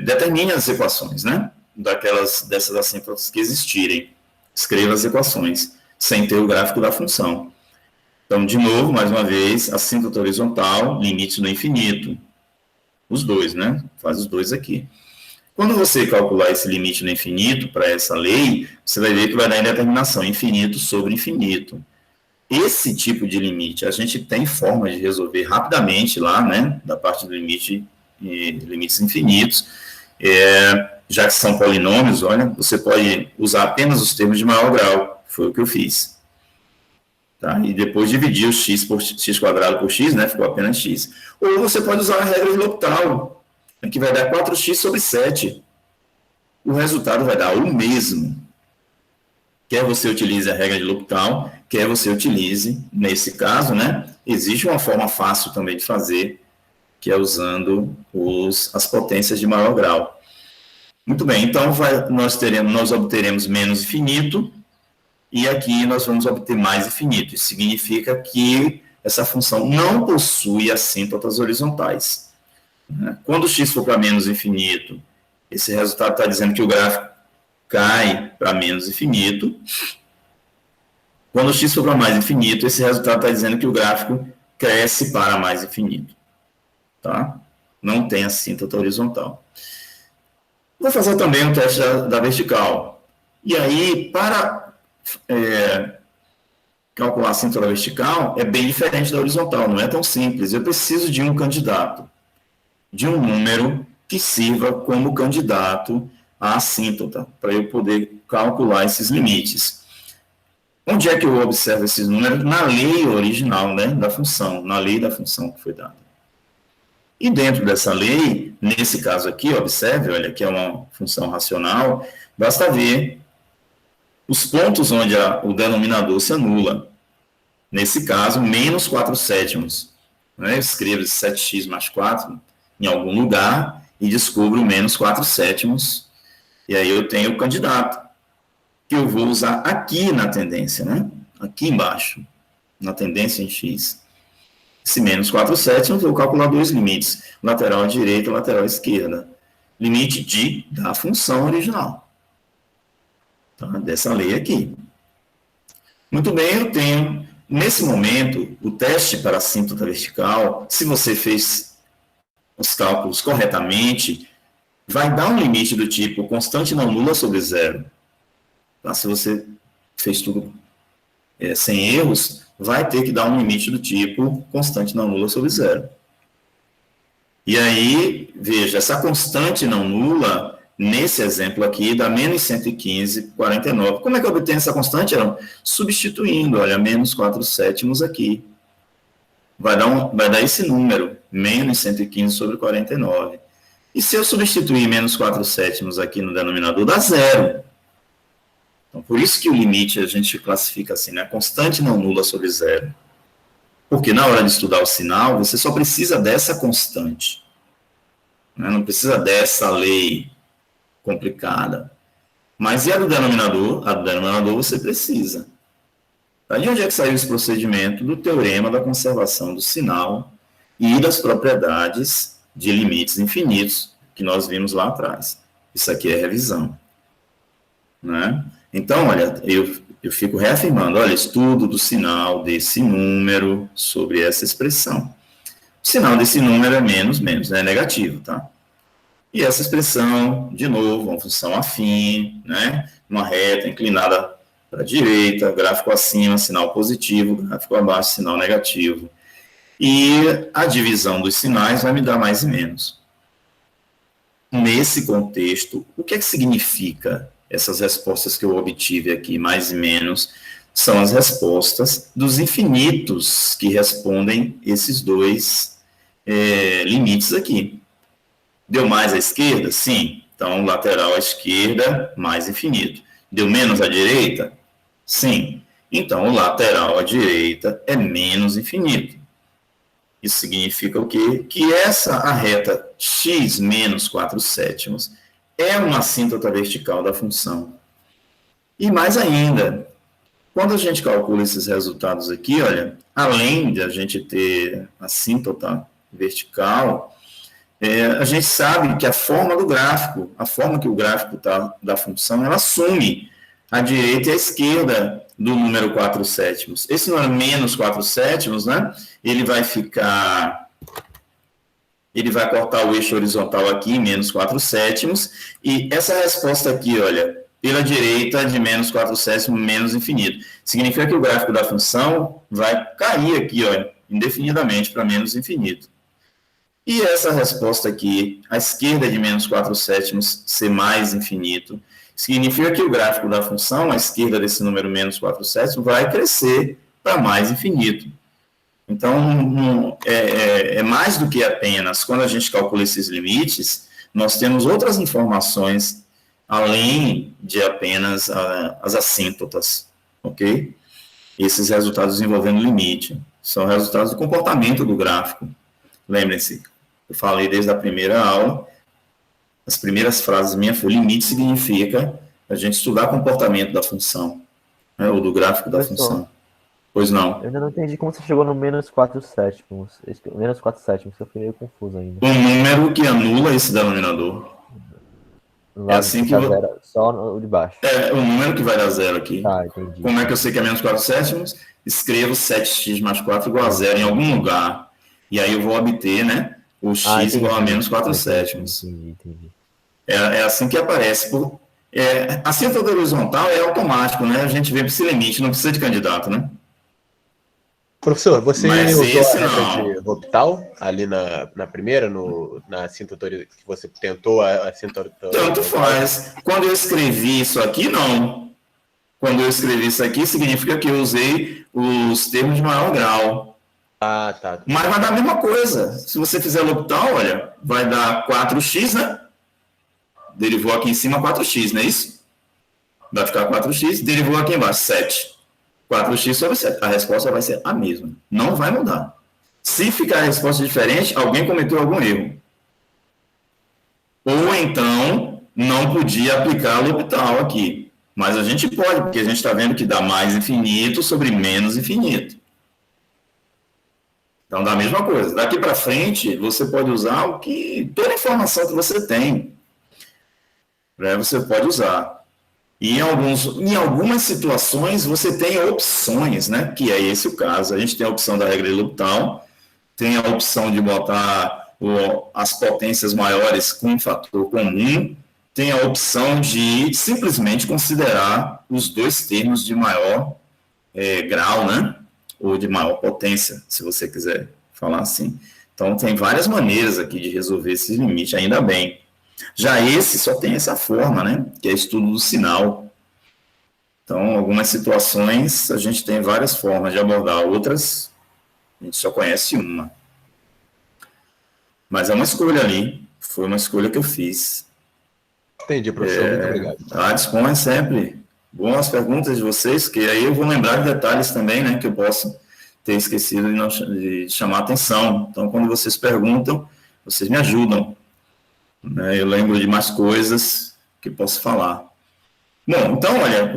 determine as equações, né? Dessas assíntotas que existirem. Escreva as equações, sem ter o gráfico da função. Então, de novo, mais uma vez, assíntota horizontal, limite no infinito. Os dois, né? Faz os dois aqui. Quando você calcular esse limite no infinito para essa lei, você vai ver que vai dar indeterminação, infinito sobre infinito. Esse tipo de limite, a gente tem forma de resolver rapidamente lá, né? Da parte do limite, limites infinitos. Já que são polinômios, olha, você pode usar apenas os termos de maior grau. Foi o que eu fiz. Tá? E depois dividir o x por x quadrado por x, né? Ficou apenas x. Ou você pode usar a regra de L'Hopital, que vai dar 4x sobre 7. O resultado vai dar o mesmo. Quer você utilize a regra de L'Hopital, quer você utilize, nesse caso, né? Existe uma forma fácil também de fazer, que é usando as potências de maior grau. Muito bem, então nós obteremos menos infinito, e aqui nós vamos obter mais infinito. Isso significa que essa função não possui assíntotas horizontais. Quando x for para menos infinito, esse resultado está dizendo que o gráfico cai para menos infinito. Quando x for para mais infinito, esse resultado está dizendo que o gráfico cresce para mais infinito. Tá? Não tem assíntota horizontal. Vou fazer também um teste da vertical. E aí, para calcular a assíntota vertical, é bem diferente da horizontal, não é tão simples. Eu preciso de um candidato, de um número que sirva como candidato à assíntota, para eu poder calcular esses limites. Onde é que eu observo esses números? Na lei original, né, da função, na lei da função que foi dada. E dentro dessa lei, nesse caso aqui, observe, olha, que é uma função racional, basta ver os pontos onde o denominador se anula. Nesse caso, menos 4 sétimos. Né? Eu escrevo 7x mais 4 em algum lugar e descubro menos 4 sétimos. E aí eu tenho o candidato, que eu vou usar aqui na tendência, né? Aqui embaixo, na tendência em x. Esse menos 4 sétimos, eu vou calcular dois limites, lateral à direita e lateral à esquerda. Limite da função original. Tá? Dessa lei aqui. Muito bem, eu tenho, nesse momento, o teste para a assíntota vertical, se você fez os cálculos corretamente, vai dar um limite do tipo constante não nula sobre zero. Tá? Se você fez tudo sem erros, vai ter que dar um limite do tipo constante não nula sobre zero. E aí, veja, essa constante não nula, nesse exemplo aqui, dá menos 115,49. Como é que eu obtenho essa constante? Substituindo, olha, menos 4 sétimos aqui. Vai dar esse número, menos 115 sobre 49. E se eu substituir menos 4 sétimos aqui no denominador, dá zero. Então, por isso que o limite a gente classifica assim, né? Constante não nula sobre zero. Porque na hora de estudar o sinal, você só precisa dessa constante. Né? Não precisa dessa lei complicada. Mas e a do denominador? A do denominador você precisa. De onde é que saiu esse procedimento? Do teorema da conservação do sinal e das propriedades de limites infinitos que nós vimos lá atrás. Isso aqui é revisão, né? Então, olha, eu fico reafirmando, olha, estudo do sinal desse número sobre essa expressão. O sinal desse número é menos, é negativo, tá? E essa expressão, de novo, uma função afim, né? Uma reta inclinada para a direita, gráfico acima, sinal positivo, gráfico abaixo, sinal negativo. E a divisão dos sinais vai me dar mais e menos. Nesse contexto, o que é que significa essas respostas que eu obtive aqui, mais e menos? São as respostas dos infinitos que respondem esses dois limites aqui. Deu mais à esquerda? Sim. Então, lateral à esquerda, mais infinito. Deu menos à direita? Sim. Então, o lateral à direita é menos infinito. Isso significa o quê? Que a reta x menos 4/7 é uma assíntota vertical da função. E mais ainda, quando a gente calcula esses resultados aqui, olha, além de a gente ter assíntota vertical, a gente sabe que a forma do gráfico, a forma que o gráfico da função, ela assume a direita e a esquerda do número 4/7. Esse número menos 4/7, né? Ele vai cortar o eixo horizontal aqui, menos 4/7, e essa resposta aqui, olha, pela direita de menos 4/7, menos infinito. Significa que o gráfico da função vai cair aqui, olha, indefinidamente para menos infinito. E essa resposta aqui, à esquerda de menos 4/7 ser mais infinito, significa que o gráfico da função, à esquerda desse número menos 4/7, vai crescer para mais infinito. Então, é mais do que apenas, quando a gente calcula esses limites, nós temos outras informações, além de apenas as assíntotas, ok? Esses resultados envolvendo limite, são resultados do comportamento do gráfico. Lembrem-se, eu falei desde a primeira aula, as primeiras frases minhas foi: limite significa a gente estudar o comportamento da função, né, ou do gráfico da função. Pois não. Eu ainda não entendi como você chegou no menos 4/7. Menos 4/7, eu fiquei meio confuso ainda. Um número que anula esse denominador. Lá assim que zero, só o de baixo. É o número que vai dar zero aqui. Tá, entendi. Como é que eu sei que é menos 4/7? Escrevo 7x mais 4 igual a zero em algum lugar. E aí eu vou obter, né, o x igual a menos 4/7. Entendi. É assim que aparece. A assíntota horizontal é automático, né? A gente vê para esse limite, não precisa de candidato, né? Professor, você usou a regra não. de L'Hopital ali na primeira, na assíntota que você tentou a assíntota? Tanto faz. Quando eu escrevi isso aqui, não. Quando eu escrevi isso aqui, significa que eu usei os termos de maior grau. Ah, tá. Mas vai dar a mesma coisa. Se você fizer L'Hopital, olha, vai dar 4x, né? Derivou aqui em cima 4x, não é isso? Vai ficar 4x, derivou aqui embaixo 7. 4x sobre 7. A resposta vai ser a mesma. Não vai mudar. Se ficar a resposta diferente, alguém cometeu algum erro. Ou então, não podia aplicar L'Hopital aqui. Mas a gente pode, porque a gente está vendo que dá mais infinito sobre menos infinito. Então, dá a mesma coisa. Daqui para frente, você pode usar toda a informação que você tem. Você pode usar. E em algumas situações, você tem opções, né? Que é esse o caso. A gente tem a opção da regra de L'Hopital, tem a opção de botar as potências maiores com um fator comum, tem a opção de simplesmente considerar os dois termos de maior grau, né? Ou de maior potência, se você quiser falar assim. Então, tem várias maneiras aqui de resolver esse limite, ainda bem. Já esse só tem essa forma, né? Que é estudo do sinal. Então, algumas situações a gente tem várias formas de abordar, outras a gente só conhece uma. Mas é uma escolha ali, foi uma escolha que eu fiz. Entendi, professor, muito obrigado. Disponha sempre. Boas perguntas de vocês, que aí eu vou lembrar de detalhes também, né? Que eu posso ter esquecido de chamar a atenção. Então, quando vocês perguntam, vocês me ajudam. Eu lembro de mais coisas que posso falar. Bom, então, olha,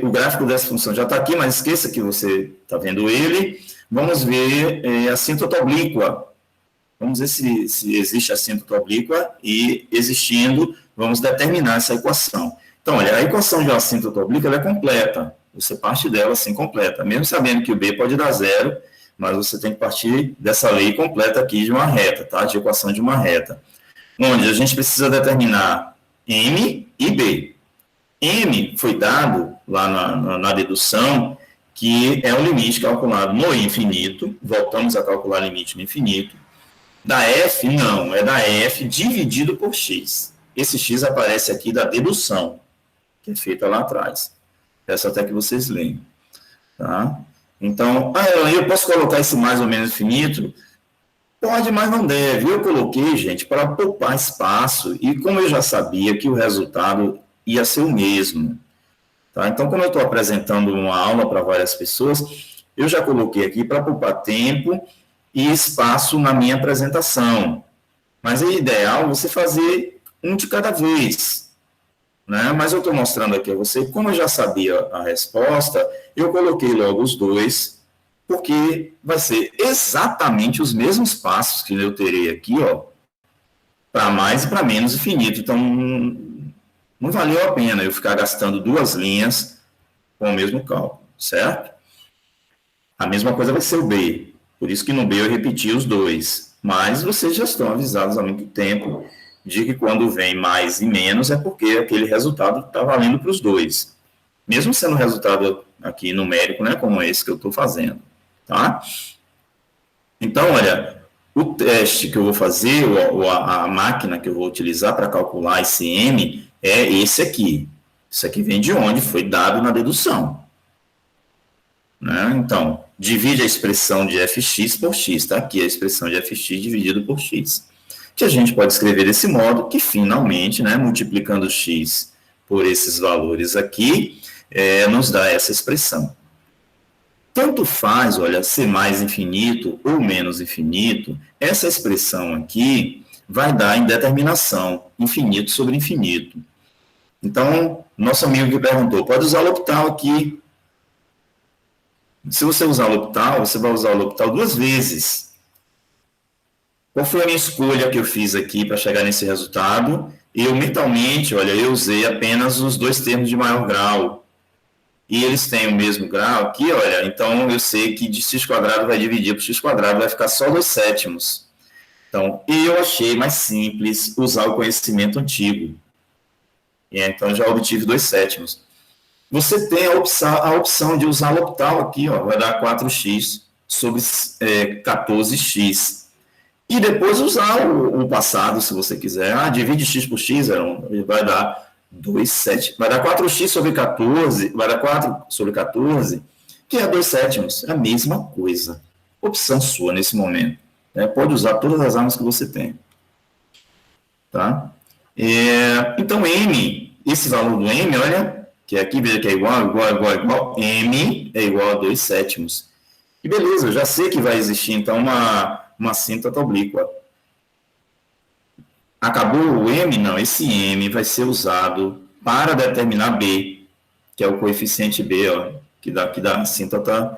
o gráfico dessa função já está aqui, mas esqueça que você está vendo ele. Vamos ver a assíntota oblíqua. Vamos ver se existe assíntota oblíqua e, existindo, vamos determinar essa equação. Então, olha, a equação de uma assíntota oblíqua, ela é completa. Você parte dela assim, completa. Mesmo sabendo que o B pode dar zero, mas você tem que partir dessa lei completa aqui de uma reta, tá? De equação de uma reta. Onde a gente precisa determinar M e B. M foi dado lá na dedução, que é o limite calculado no infinito. Voltamos a calcular limite no infinito. Da F, não, é da F dividido por X. Esse X aparece aqui da dedução, que é feita lá atrás. Peço até que vocês leiam. Tá? Então, eu posso colocar esse mais ou menos infinito? Pode, mas não deve. Eu coloquei, gente, para poupar espaço, e como eu já sabia que o resultado ia ser o mesmo. Tá? Então, como eu estou apresentando uma aula para várias pessoas, eu já coloquei aqui para poupar tempo e espaço na minha apresentação. Mas é ideal você fazer um de cada vez. Né? Mas eu estou mostrando aqui a você, como eu já sabia a resposta, eu coloquei logo os dois, porque vai ser exatamente os mesmos passos que eu terei aqui, ó, para mais e para menos infinito. Então, não valeu a pena eu ficar gastando duas linhas com o mesmo cálculo, certo? A mesma coisa vai ser o B. Por isso que no B eu repeti os dois. Mas vocês já estão avisados há muito tempo de que quando vem mais e menos é porque aquele resultado está valendo para os dois. Mesmo sendo um resultado aqui numérico, né, como esse que eu estou fazendo. Tá? Então, olha, o teste que eu vou fazer, a máquina que eu vou utilizar para calcular esse M, é esse aqui. Isso aqui vem de onde foi dado na dedução. Né? Então, divide a expressão de fx por x. Está aqui a expressão de fx dividido por x. Que a gente pode escrever desse modo, que finalmente, né, multiplicando x por esses valores aqui, nos dá essa expressão. Tanto faz, olha, ser mais infinito ou menos infinito, essa expressão aqui vai dar indeterminação, infinito sobre infinito. Então, nosso amigo que perguntou, pode usar o L'Hopital aqui. Se você usar o L'Hopital, você vai usar o L'Hopital duas vezes. Qual foi a minha escolha que eu fiz aqui para chegar nesse resultado? Eu, mentalmente, olha, eu usei apenas os dois termos de maior grau. E eles têm o mesmo grau aqui, olha, então eu sei que de x² vai dividir por x², vai ficar só 2/7. Então, eu achei mais simples usar o conhecimento antigo. Então, já obtive 2/7. Você tem a opção de usar o L'Hopital aqui, ó, vai dar 4x sobre 14x. E depois usar o passado, se você quiser. Divide x por x, vai dar 2/7. Vai dar 4x sobre 14, vai dar 4 sobre 14, que é 2/7. É a mesma coisa. Opção sua nesse momento. Pode usar todas as armas que você tem. Tá? Então, M, esse valor do M, olha, que aqui veja que é igual, M é igual a 2/7. E beleza, eu já sei que vai existir, então, uma assíntota oblíqua. Acabou o M? Não, esse M vai ser usado para determinar B, que é o coeficiente B, ó, que dá assíntota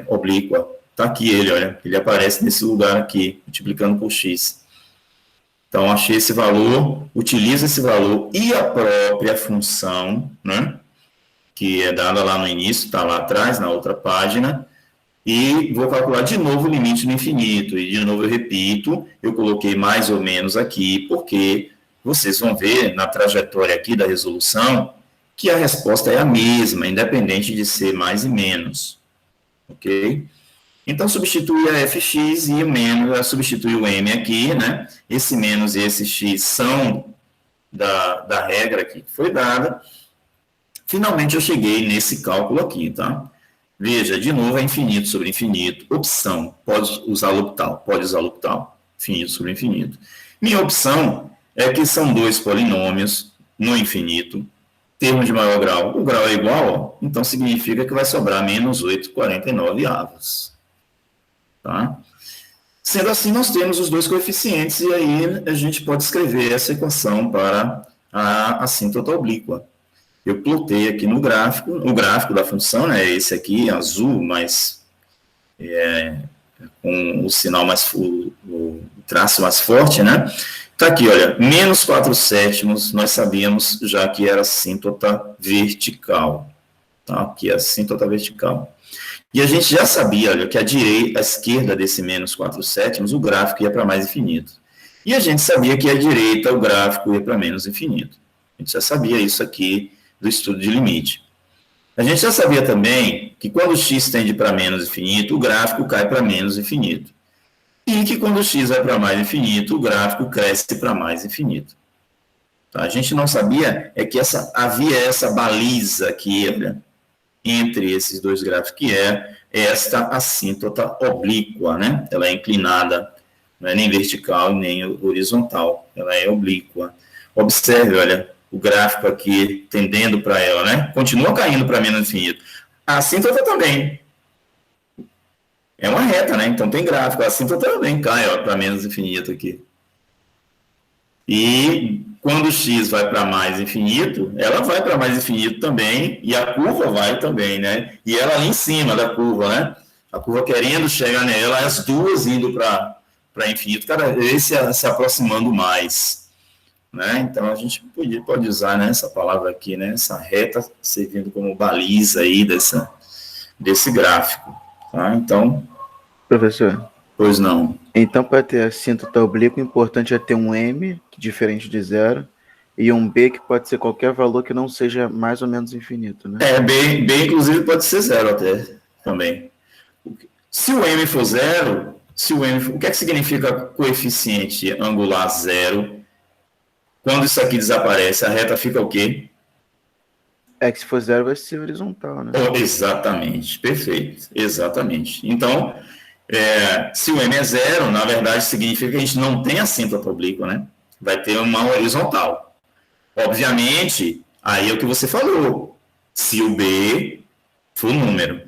oblíqua. Está aqui ele, olha, ele aparece nesse lugar aqui, multiplicando por x. Então, achei esse valor, utilizo esse valor e a própria função, né, que é dada lá no início, está lá atrás, na outra página, e vou calcular de novo o limite no infinito. E, de novo, eu repito, eu coloquei mais ou menos aqui, porque vocês vão ver na trajetória aqui da resolução que a resposta é a mesma, independente de ser mais e menos. Ok? Então, substitui a fx e o menos, substitui o m aqui, né? Esse menos e esse x são da regra aqui que foi dada. Finalmente, eu cheguei nesse cálculo aqui, tá? Veja, de novo, é infinito sobre infinito. Opção, pode usar L'Hopital, infinito sobre infinito. Minha opção é que são dois polinômios no infinito, termo de maior grau. O grau é igual, ó, então significa que vai sobrar menos 8/49. Tá? Sendo assim, nós temos os dois coeficientes, e aí a gente pode escrever essa equação para a assíntota oblíqua. Eu plotei aqui no gráfico, o gráfico da função, né, esse aqui, azul, mas com o sinal o traço mais forte, né? Tá aqui, olha, menos 4/7, nós sabíamos já que era assíntota vertical. Tá? Aqui é assíntota vertical. E a gente já sabia, olha, que à esquerda desse menos 4/7, o gráfico ia para mais infinito. E a gente sabia que à direita o gráfico ia para menos infinito. A gente já sabia isso aqui do estudo de limite. A gente já sabia também que quando x tende para menos infinito, o gráfico cai para menos infinito. E que quando x vai para mais infinito, o gráfico cresce para mais infinito. Tá? A gente não sabia é que havia essa baliza aqui, olha, entre esses dois gráficos, que é esta assíntota oblíqua, né? Ela é inclinada, não é nem vertical nem horizontal, ela é oblíqua. Observe, olha, o gráfico aqui tendendo para ela, né? Continua caindo para menos infinito. A assíntota também. É uma reta, né? Então tem gráfico. A assíntota também cai para menos infinito aqui. E quando o x vai para mais infinito, ela vai para mais infinito também, e a curva vai também, né? E ela ali em cima da curva, né? A curva querendo chegar nela, as duas indo para infinito, cada vez se aproximando mais. Né? Então, a gente pode usar, né, essa palavra aqui, né, essa reta servindo como baliza aí desse gráfico. Tá? Então, Professor, pois não. então para ter assíntota oblíqua, o importante é ter um M, que é diferente de zero, e um B, que pode ser qualquer valor que não seja mais ou menos infinito, né? B inclusive pode ser zero até, também. Se o M for zero, o que é que significa coeficiente angular zero? Quando isso aqui desaparece, a reta fica o quê? É que se for zero vai ser horizontal, né? Exatamente, perfeito, exatamente. Então, se o M é zero, na verdade significa que a gente não tem assíntota oblíqua, né? Vai ter uma horizontal. Obviamente, aí é o que você falou, se o B for número.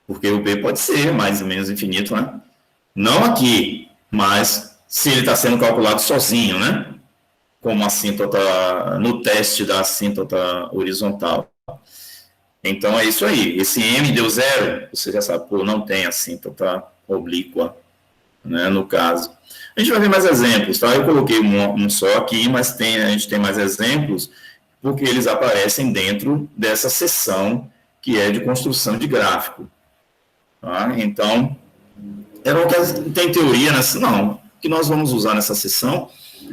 Porque o B pode ser mais ou menos infinito, né? Não aqui, mas se ele está sendo calculado sozinho, né? Como assíntota, no teste da assíntota horizontal. Então, é isso aí. Esse M deu zero, você já sabe, pô, não tem assíntota oblíqua, né, no caso. A gente vai ver mais exemplos, tá? Eu coloquei um só aqui, mas a gente tem mais exemplos, porque eles aparecem dentro dessa seção que é de construção de gráfico. Tá? Então, tem teoria nessa? Não. O que nós vamos usar nessa sessão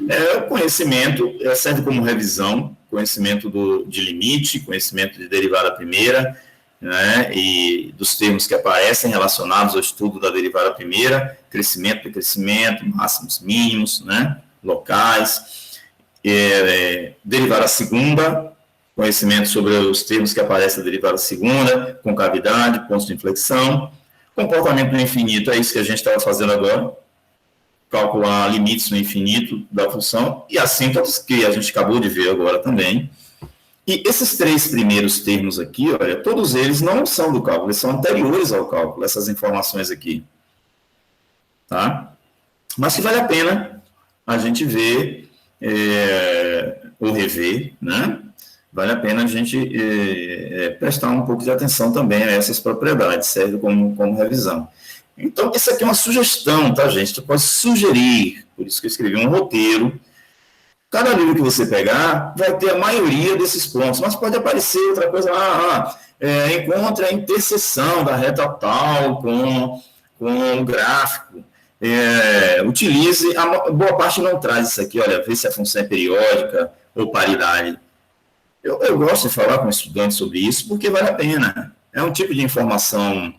é o conhecimento, serve como revisão, conhecimento de limite, conhecimento de derivada primeira, né, e dos termos que aparecem relacionados ao estudo da derivada primeira, crescimento, decrescimento, máximos, mínimos, né, locais, derivada segunda, conhecimento sobre os termos que aparecem na derivada segunda, concavidade, pontos de inflexão, comportamento no infinito, é isso que a gente estava fazendo agora, calcular limites no infinito da função, e assíntotas, que a gente acabou de ver agora também. E esses três primeiros termos aqui, olha, todos eles não são do cálculo, eles são anteriores ao cálculo, essas informações aqui. Tá? Mas que vale a pena a gente ver ou rever, né? Vale a pena a gente prestar um pouco de atenção também a essas propriedades, serve como revisão. Então, isso aqui é uma sugestão, tá, gente? Você pode sugerir, por isso que eu escrevi um roteiro. Cada livro que você pegar vai ter a maioria desses pontos, mas pode aparecer outra coisa lá, encontre a interseção da reta tal com o gráfico. Utilize, a boa parte não traz isso aqui, olha, ver se a função é periódica ou paridade. Eu gosto de falar com estudantes sobre isso porque vale a pena. É um tipo de informação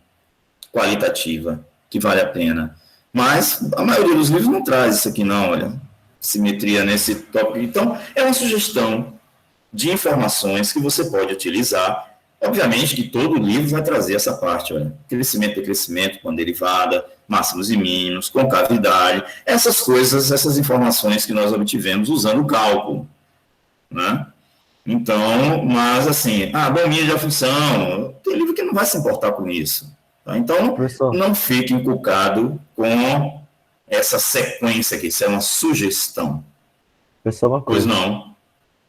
qualitativa que vale a pena. Mas a maioria dos livros não traz isso aqui, não, olha. Simetria nesse tópico. Então, é uma sugestão de informações que você pode utilizar. Obviamente que todo livro vai trazer essa parte, olha. Crescimento, decrescimento com a derivada, máximos e mínimos, concavidade. Essas coisas, essas informações que nós obtivemos usando o cálculo, né? Então, mas assim, domínio da função, tem livro que não vai se importar com isso. Tá? Então, Professor, não fique encucado com essa sequência aqui, isso é uma sugestão. professor, uma Pois coisa. não.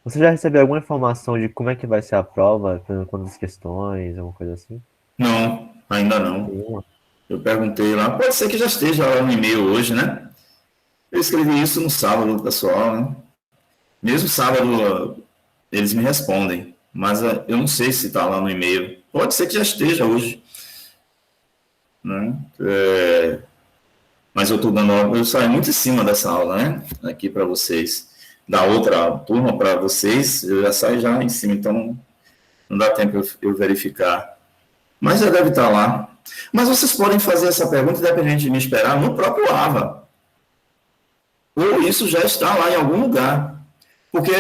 Você já recebeu alguma informação de como é que vai ser a prova, quantas questões, alguma coisa assim? Não, ainda não. Nenhuma? Eu perguntei lá, pode ser que já esteja lá no e-mail hoje, né? Eu escrevi isso no sábado, pessoal, né? Mesmo sábado eles me respondem, mas eu não sei se está lá no e-mail. Pode ser que já esteja hoje, né? Mas eu saio muito em cima dessa aula, né? Aqui para vocês. Da outra turma para vocês, eu já saio já em cima, então não dá tempo eu verificar. Mas já deve estar lá. Mas vocês podem fazer essa pergunta, independente de me esperar, no próprio AVA. Ou isso já está lá em algum lugar. Porque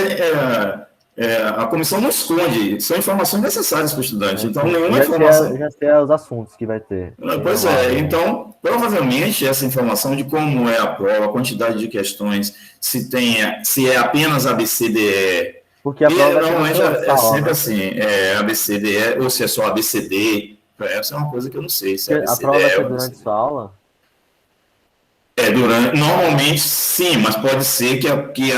a comissão não esconde, são informações necessárias para o estudante. Então, nenhuma informação... Já sei os assuntos que vai ter. Pois é, então, provavelmente, essa informação de como é a prova, a quantidade de questões, se é apenas ABCDE... Porque a prova normalmente é sempre assim, ABCDE, ou se é só ABCD, essa é uma coisa que eu não sei. Se é ABCDE, a prova vai ser durante sua aula? Normalmente sim, mas pode ser que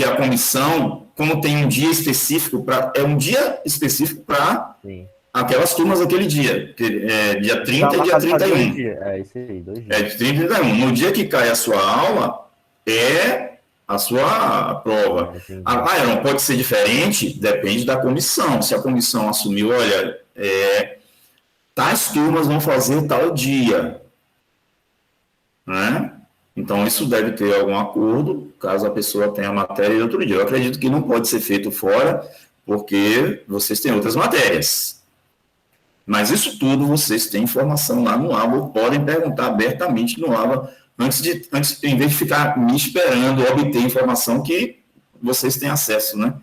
a comissão, como tem um dia específico, um dia específico para aquelas turmas daquele dia, dia 30 e dia 31. É isso aí, 2 dias. É de 30 e 31. No dia que cai a sua aula, a sua prova. Não pode ser diferente? Depende da comissão. Se a comissão assumiu, olha, tais turmas vão fazer tal dia, né? Então, isso deve ter algum acordo, caso a pessoa tenha matéria de outro dia. Eu acredito que não pode ser feito fora, porque vocês têm outras matérias. Mas isso tudo vocês têm informação lá no ABA, ou podem perguntar abertamente no ABA, em vez de ficar me esperando obter informação que vocês têm acesso, né?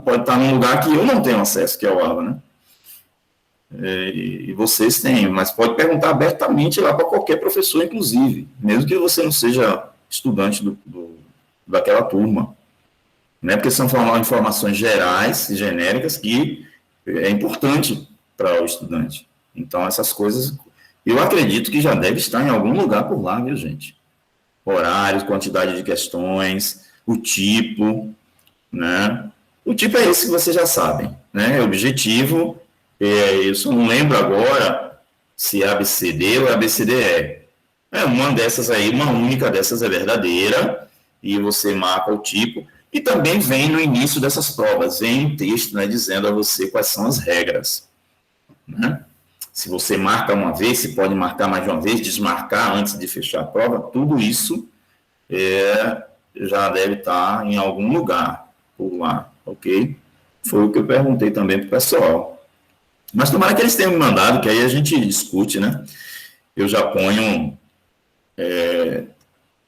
Pode estar num lugar que eu não tenho acesso, que é o ABA, né? E vocês têm, mas pode perguntar abertamente lá para qualquer professor, inclusive, mesmo que você não seja estudante daquela turma, né? Porque são informações gerais, genéricas, que é importante para o estudante. Então, essas coisas, eu acredito que já deve estar em algum lugar por lá, viu, gente? Horários, quantidade de questões, o tipo, né? O tipo é esse que vocês já sabem, né? Objetivo, eu só não lembro agora se é ABCD ou ABCDE. Uma dessas aí, uma única dessas é verdadeira, e você marca o tipo, e também vem no início dessas provas, vem um texto, né, dizendo a você quais são as regras, né? Se você marca uma vez, se pode marcar mais de uma vez, desmarcar antes de fechar a prova, tudo isso já deve estar em algum lugar por lá, ok? Foi o que eu perguntei também para o pessoal. Mas tomara que eles tenham me mandado, que aí a gente discute, né? Eu já ponho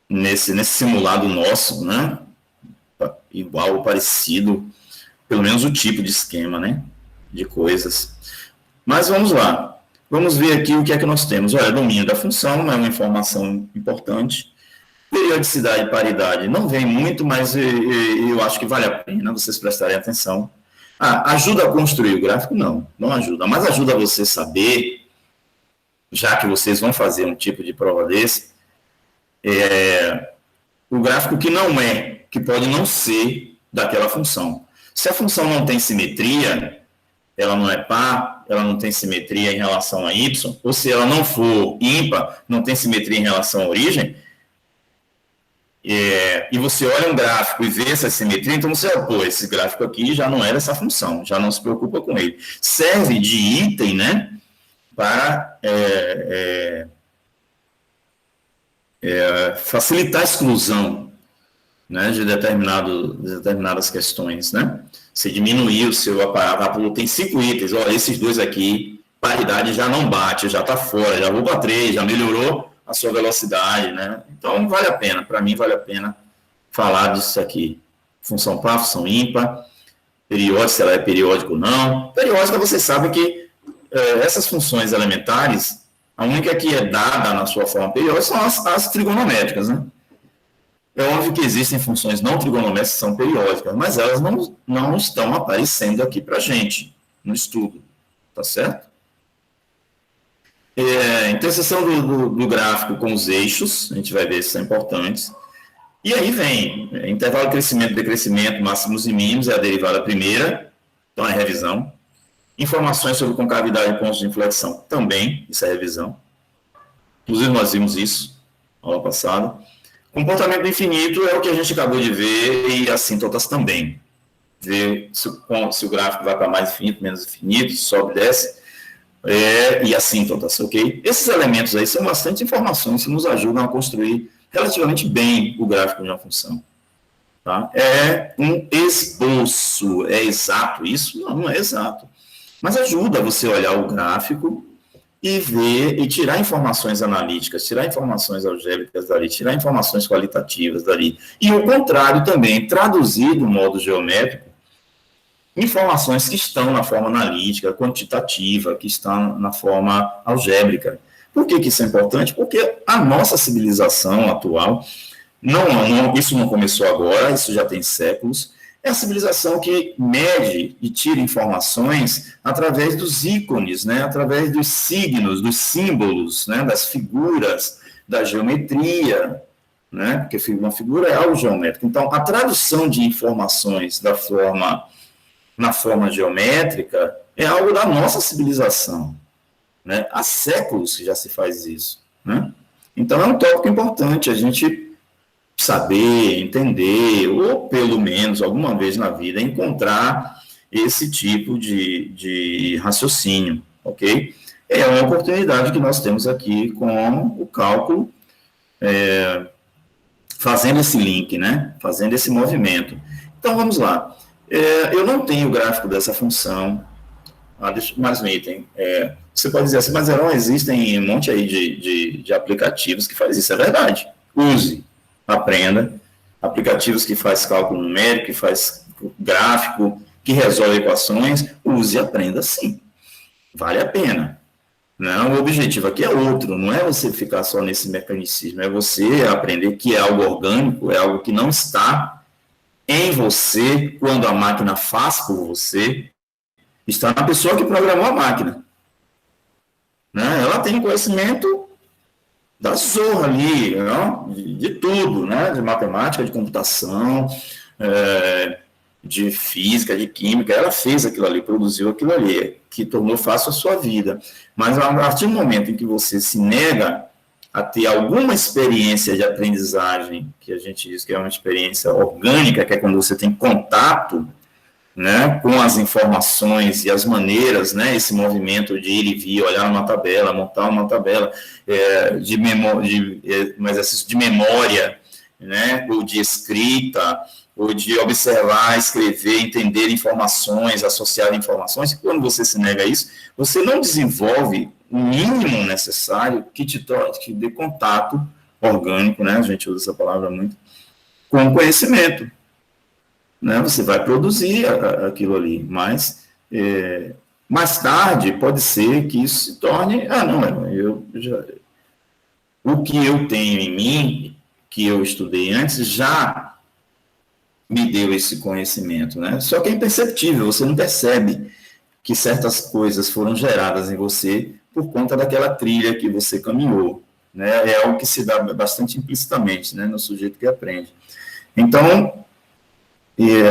nesse simulado nosso, né? Igual ou parecido, pelo menos o tipo de esquema, né? De coisas. Mas vamos lá. Vamos ver aqui o que é que nós temos. Olha, domínio da função é uma informação importante. Periodicidade e paridade não vem muito, mas eu acho que vale a pena vocês prestarem atenção. Ajuda a construir o gráfico? Não ajuda. Mas ajuda você saber, já que vocês vão fazer um tipo de prova desse, o gráfico que pode não ser daquela função. Se a função não tem simetria, ela não é par, ela não tem simetria em relação a y, ou se ela não for ímpar, não tem simetria em relação à origem, e você olha um gráfico e vê essa simetria, então você, esse gráfico aqui já não era essa função, já não se preocupa com ele. Serve de item, né, para facilitar a exclusão, né, de determinadas questões, né? Você diminuir o seu aparato, tem 5 itens, esses 2 aqui, paridade já não bate, já está fora, já vou para 3, já melhorou a sua velocidade, né? Então, vale a pena, para mim, vale a pena falar disso aqui. Função par, função ímpar, periódica, se ela é periódica ou não. Periódica, você sabe que essas funções elementares, a única que é dada na sua forma periódica são as trigonométricas, né? É óbvio que existem funções não trigonométricas que são periódicas, mas elas não estão aparecendo aqui para a gente, no estudo, tá certo? Interseção do gráfico com os eixos, a gente vai ver se são importantes. E aí vem intervalo de crescimento e decrescimento, máximos e mínimos, é a derivada primeira, então é revisão. Informações sobre concavidade e pontos de inflexão, também, isso é revisão. Inclusive nós vimos isso, aula passada. Comportamento infinito é o que a gente acabou de ver, e assíntotas também. Ver se o gráfico vai para mais infinito, menos infinito, sobe, desce, e assíntotas, ok? Esses elementos aí são bastante informações que nos ajudam a construir relativamente bem o gráfico de uma função. Tá? É um esboço. É exato isso? Não, não é exato. Mas ajuda você a olhar o gráfico e ver e tirar informações analíticas, tirar informações algébricas dali, tirar informações qualitativas dali. E o contrário também, traduzir do modo geométrico informações que estão na forma analítica, quantitativa, que estão na forma algébrica. Por que isso é importante? Porque a nossa civilização atual, isso não começou agora, isso já tem séculos, é a civilização que mede e tira informações através dos ícones, né, através dos signos, dos símbolos, né, das figuras, da geometria, né, porque uma figura é algo geométrico. Então, a tradução de informações na forma geométrica é algo da nossa civilização, né? Há séculos que já se faz isso, né? Então, é um tópico importante a gente saber, entender, ou pelo menos alguma vez na vida encontrar esse tipo de raciocínio, ok? É uma oportunidade que nós temos aqui com o cálculo, fazendo esse link, né? Fazendo esse movimento. Então, vamos lá. Eu não tenho o gráfico dessa função, mais um item. Você pode dizer assim, mas Heron, existem um monte aí de aplicativos que faz isso, é verdade. Use. Aprenda, aplicativos que faz cálculo numérico, que faz gráfico, que resolve equações, use e aprenda sim, vale a pena. Não, o objetivo aqui é outro, não é você ficar só nesse mecanicismo, é você aprender que é algo orgânico, é algo que não está em você quando a máquina faz por você, está na pessoa que programou a máquina. Né? Ela tem conhecimento da zorra ali, de tudo, né? De matemática, de computação, de física, de química. Ela fez aquilo ali, produziu aquilo ali, que tornou fácil a sua vida. Mas a partir do momento em que você se nega a ter alguma experiência de aprendizagem, que a gente diz que é uma experiência orgânica, que é quando você tem contato, né, com as informações e as maneiras, né, esse movimento de ir e vir, olhar uma tabela, montar uma tabela, um exercício de memória, né, ou de escrita, ou de observar, escrever, entender informações, associar informações. E quando você se nega a isso, você não desenvolve o mínimo necessário que te dê contato orgânico, né, a gente usa essa palavra muito, com o conhecimento. Né, você vai produzir aquilo ali, mas mais tarde pode ser que isso se torne, o que eu tenho em mim, que eu estudei antes, já me deu esse conhecimento, né? Só que é imperceptível, você não percebe que certas coisas foram geradas em você por conta daquela trilha que você caminhou, né? É algo que se dá bastante implicitamente, né, no sujeito que aprende. Então,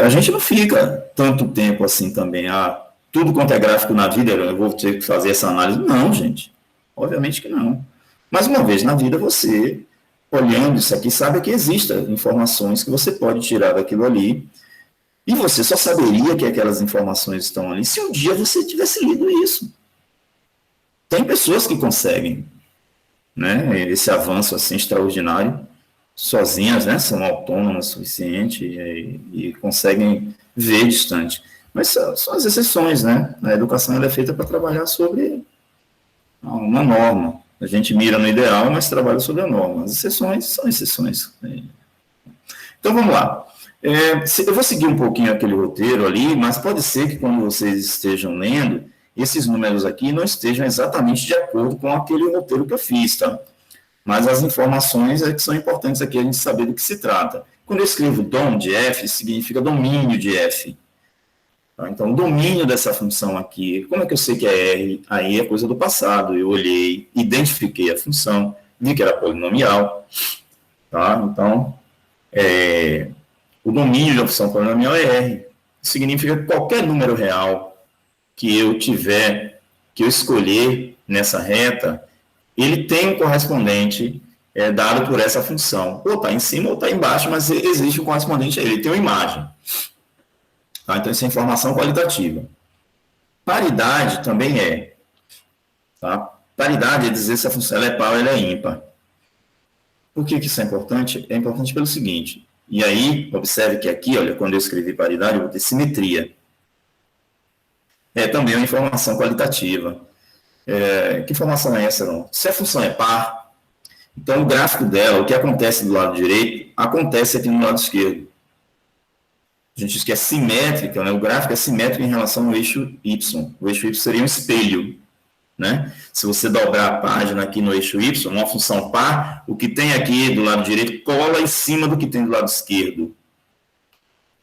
a gente não fica tanto tempo assim também, tudo quanto é gráfico na vida, eu vou ter que fazer essa análise. Não, gente, obviamente que não. Mas uma vez na vida, você, olhando isso aqui, sabe que existem informações que você pode tirar daquilo ali, e você só saberia que aquelas informações estão ali se um dia você tivesse lido isso. Tem pessoas que conseguem, né, esse avanço assim extraordinário, sozinhas, né, são autônomas o suficiente e conseguem ver distante. Mas são as exceções, né? A educação ela é feita para trabalhar sobre uma norma. A gente mira no ideal, mas trabalha sobre a norma. As exceções são exceções. Então, vamos lá. Eu vou seguir um pouquinho aquele roteiro ali, mas pode ser que quando vocês estejam lendo, esses números aqui não estejam exatamente de acordo com aquele roteiro que eu fiz, tá? Mas as informações que são importantes aqui a gente saber do que se trata. Quando eu escrevo dom de f, significa domínio de f. Tá? Então, o domínio dessa função aqui, como é que eu sei que é R? Aí é coisa do passado. Eu olhei, identifiquei a função, vi que era polinomial. Tá? Então, o domínio da função polinomial é R. Significa que qualquer número real que eu tiver, que eu escolher nessa reta, ele tem um correspondente é dado por essa função. Ou está em cima ou está embaixo, mas existe o correspondente a ele, tem uma imagem. Tá? Então, isso é informação qualitativa. Paridade também é. Tá? Paridade é dizer se a função ela é par ou ela é ímpar. Por que isso é importante? É importante pelo seguinte, e aí, observe que aqui, olha, quando eu escrevi paridade, eu vou ter simetria. É também uma informação qualitativa. Que informação é essa, não? Se a função é par, então o gráfico dela, o que acontece do lado direito, acontece aqui no lado esquerdo. A gente diz que é simétrica, né? O gráfico é simétrico em relação ao eixo Y. O eixo Y seria um espelho, né? Se você dobrar a página aqui no eixo Y, uma função par, o que tem aqui do lado direito cola em cima do que tem do lado esquerdo.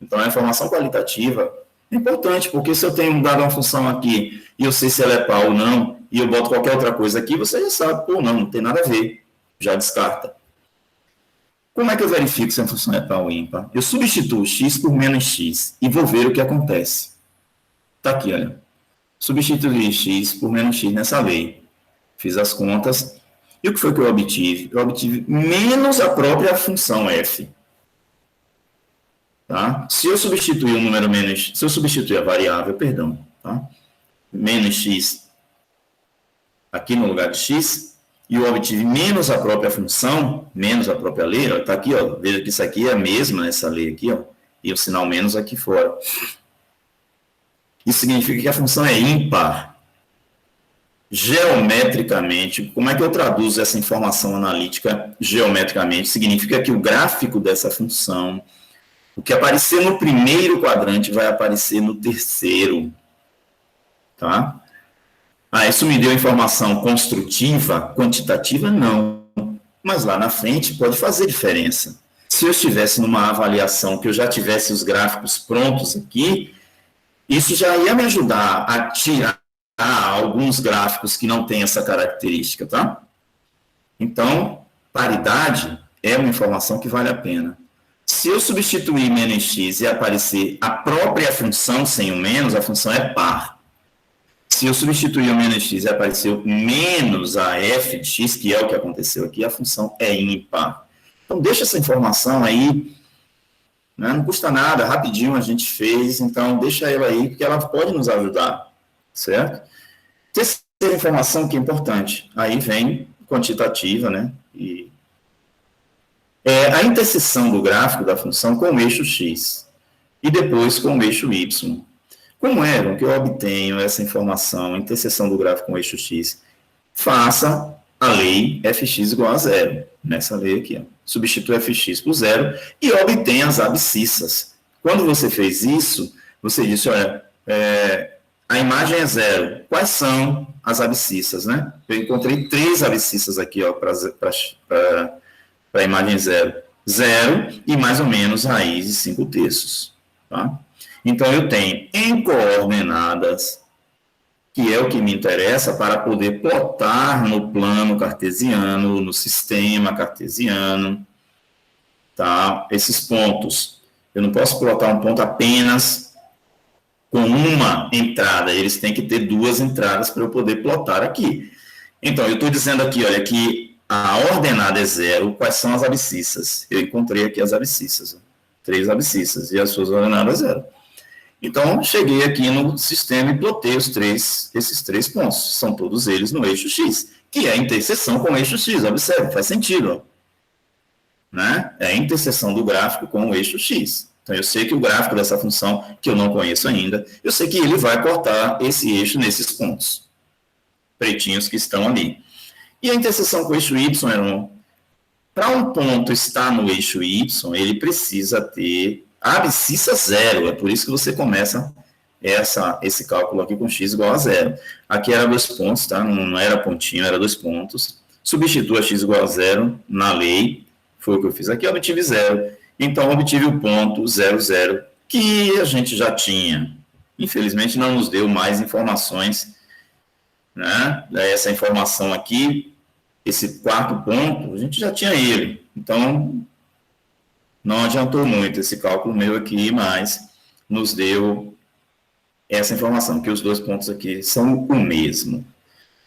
Então, a informação qualitativa é importante, porque se eu tenho dado uma função aqui e eu sei se ela é par ou não, e eu boto qualquer outra coisa aqui, você já sabe, pô, não tem nada a ver, já descarta. Como é que eu verifico se a função é par ou ímpar? Eu substituo x por menos x e vou ver o que acontece. Está aqui, olha. Substituí x por menos x nessa lei. Fiz as contas. E o que foi que eu obtive? Eu obtive menos a própria função f. Tá? Se eu substituir o número menos... Se eu substituir a variável, perdão, tá? Menos x aqui no lugar de x, e eu obtive menos a própria função, menos a própria lei, está aqui, ó, veja que isso aqui é a mesma, essa lei aqui, ó, e o sinal menos aqui fora. Isso significa que a função é ímpar. Geometricamente, como é que eu traduzo essa informação analítica geometricamente? Significa que o gráfico dessa função, o que aparecer no primeiro quadrante vai aparecer no terceiro. Tá? Isso me deu informação construtiva, quantitativa? Não. Mas lá na frente pode fazer diferença. Se eu estivesse numa avaliação que eu já tivesse os gráficos prontos aqui, isso já ia me ajudar a tirar alguns gráficos que não têm essa característica, tá? Então, paridade é uma informação que vale a pena. Se eu substituir menos x e aparecer a própria função sem o menos, a função é par. Se eu substituir o menos x e apareceu menos a f de x, que é o que aconteceu aqui, a função é ímpar. Então, deixa essa informação aí, né? Não custa nada, rapidinho a gente fez, então deixa ela aí, porque ela pode nos ajudar, certo? Terceira informação que é importante, aí vem quantitativa, né? A interseção do gráfico da função com o eixo x, e depois com o eixo y. Como é que eu obtenho essa informação, interseção do gráfico com o eixo x? Faça a lei fx igual a zero, nessa lei aqui, ó. Substitui fx por zero e obtém as abscissas. Quando você fez isso, você disse, olha, a imagem é zero. Quais são as abscissas, né? Eu encontrei 3 abscissas aqui, ó, para a imagem zero. 0 e mais ou menos raiz de 5/3, tá? Então, eu tenho em coordenadas, que é o que me interessa para poder plotar no plano cartesiano, no sistema cartesiano, tá? Esses pontos. Eu não posso plotar um ponto apenas com uma entrada, eles têm que ter 2 entradas para eu poder plotar aqui. Então, eu estou dizendo aqui, olha, que a ordenada é 0, quais são as abscissas? Eu encontrei aqui as abscissas, 3 abscissas, e as suas ordenadas 0. Então, cheguei aqui no sistema e plotei esses 3 pontos. São todos eles no eixo x, que é a interseção com o eixo x. Observe, faz sentido. Né? É a interseção do gráfico com o eixo x. Então, eu sei que o gráfico dessa função, que eu não conheço ainda, eu sei que ele vai cortar esse eixo nesses pontos pretinhos que estão ali. E a interseção com o eixo y, para um ponto estar no eixo y, ele precisa ter a abscissa 0, é por isso que você começa esse cálculo aqui com x igual a 0. Aqui era 2 pontos, tá? Não era pontinho, era 2 pontos. Substitua x igual a 0 na lei, foi o que eu fiz aqui, eu obtive 0. Então, obtive o ponto 0, 0, que a gente já tinha. Infelizmente, não nos deu mais informações, né? Essa informação aqui, esse 4º ponto, a gente já tinha ele. Então, não adiantou muito esse cálculo meu aqui, mas nos deu essa informação, que os 2 pontos aqui são o mesmo.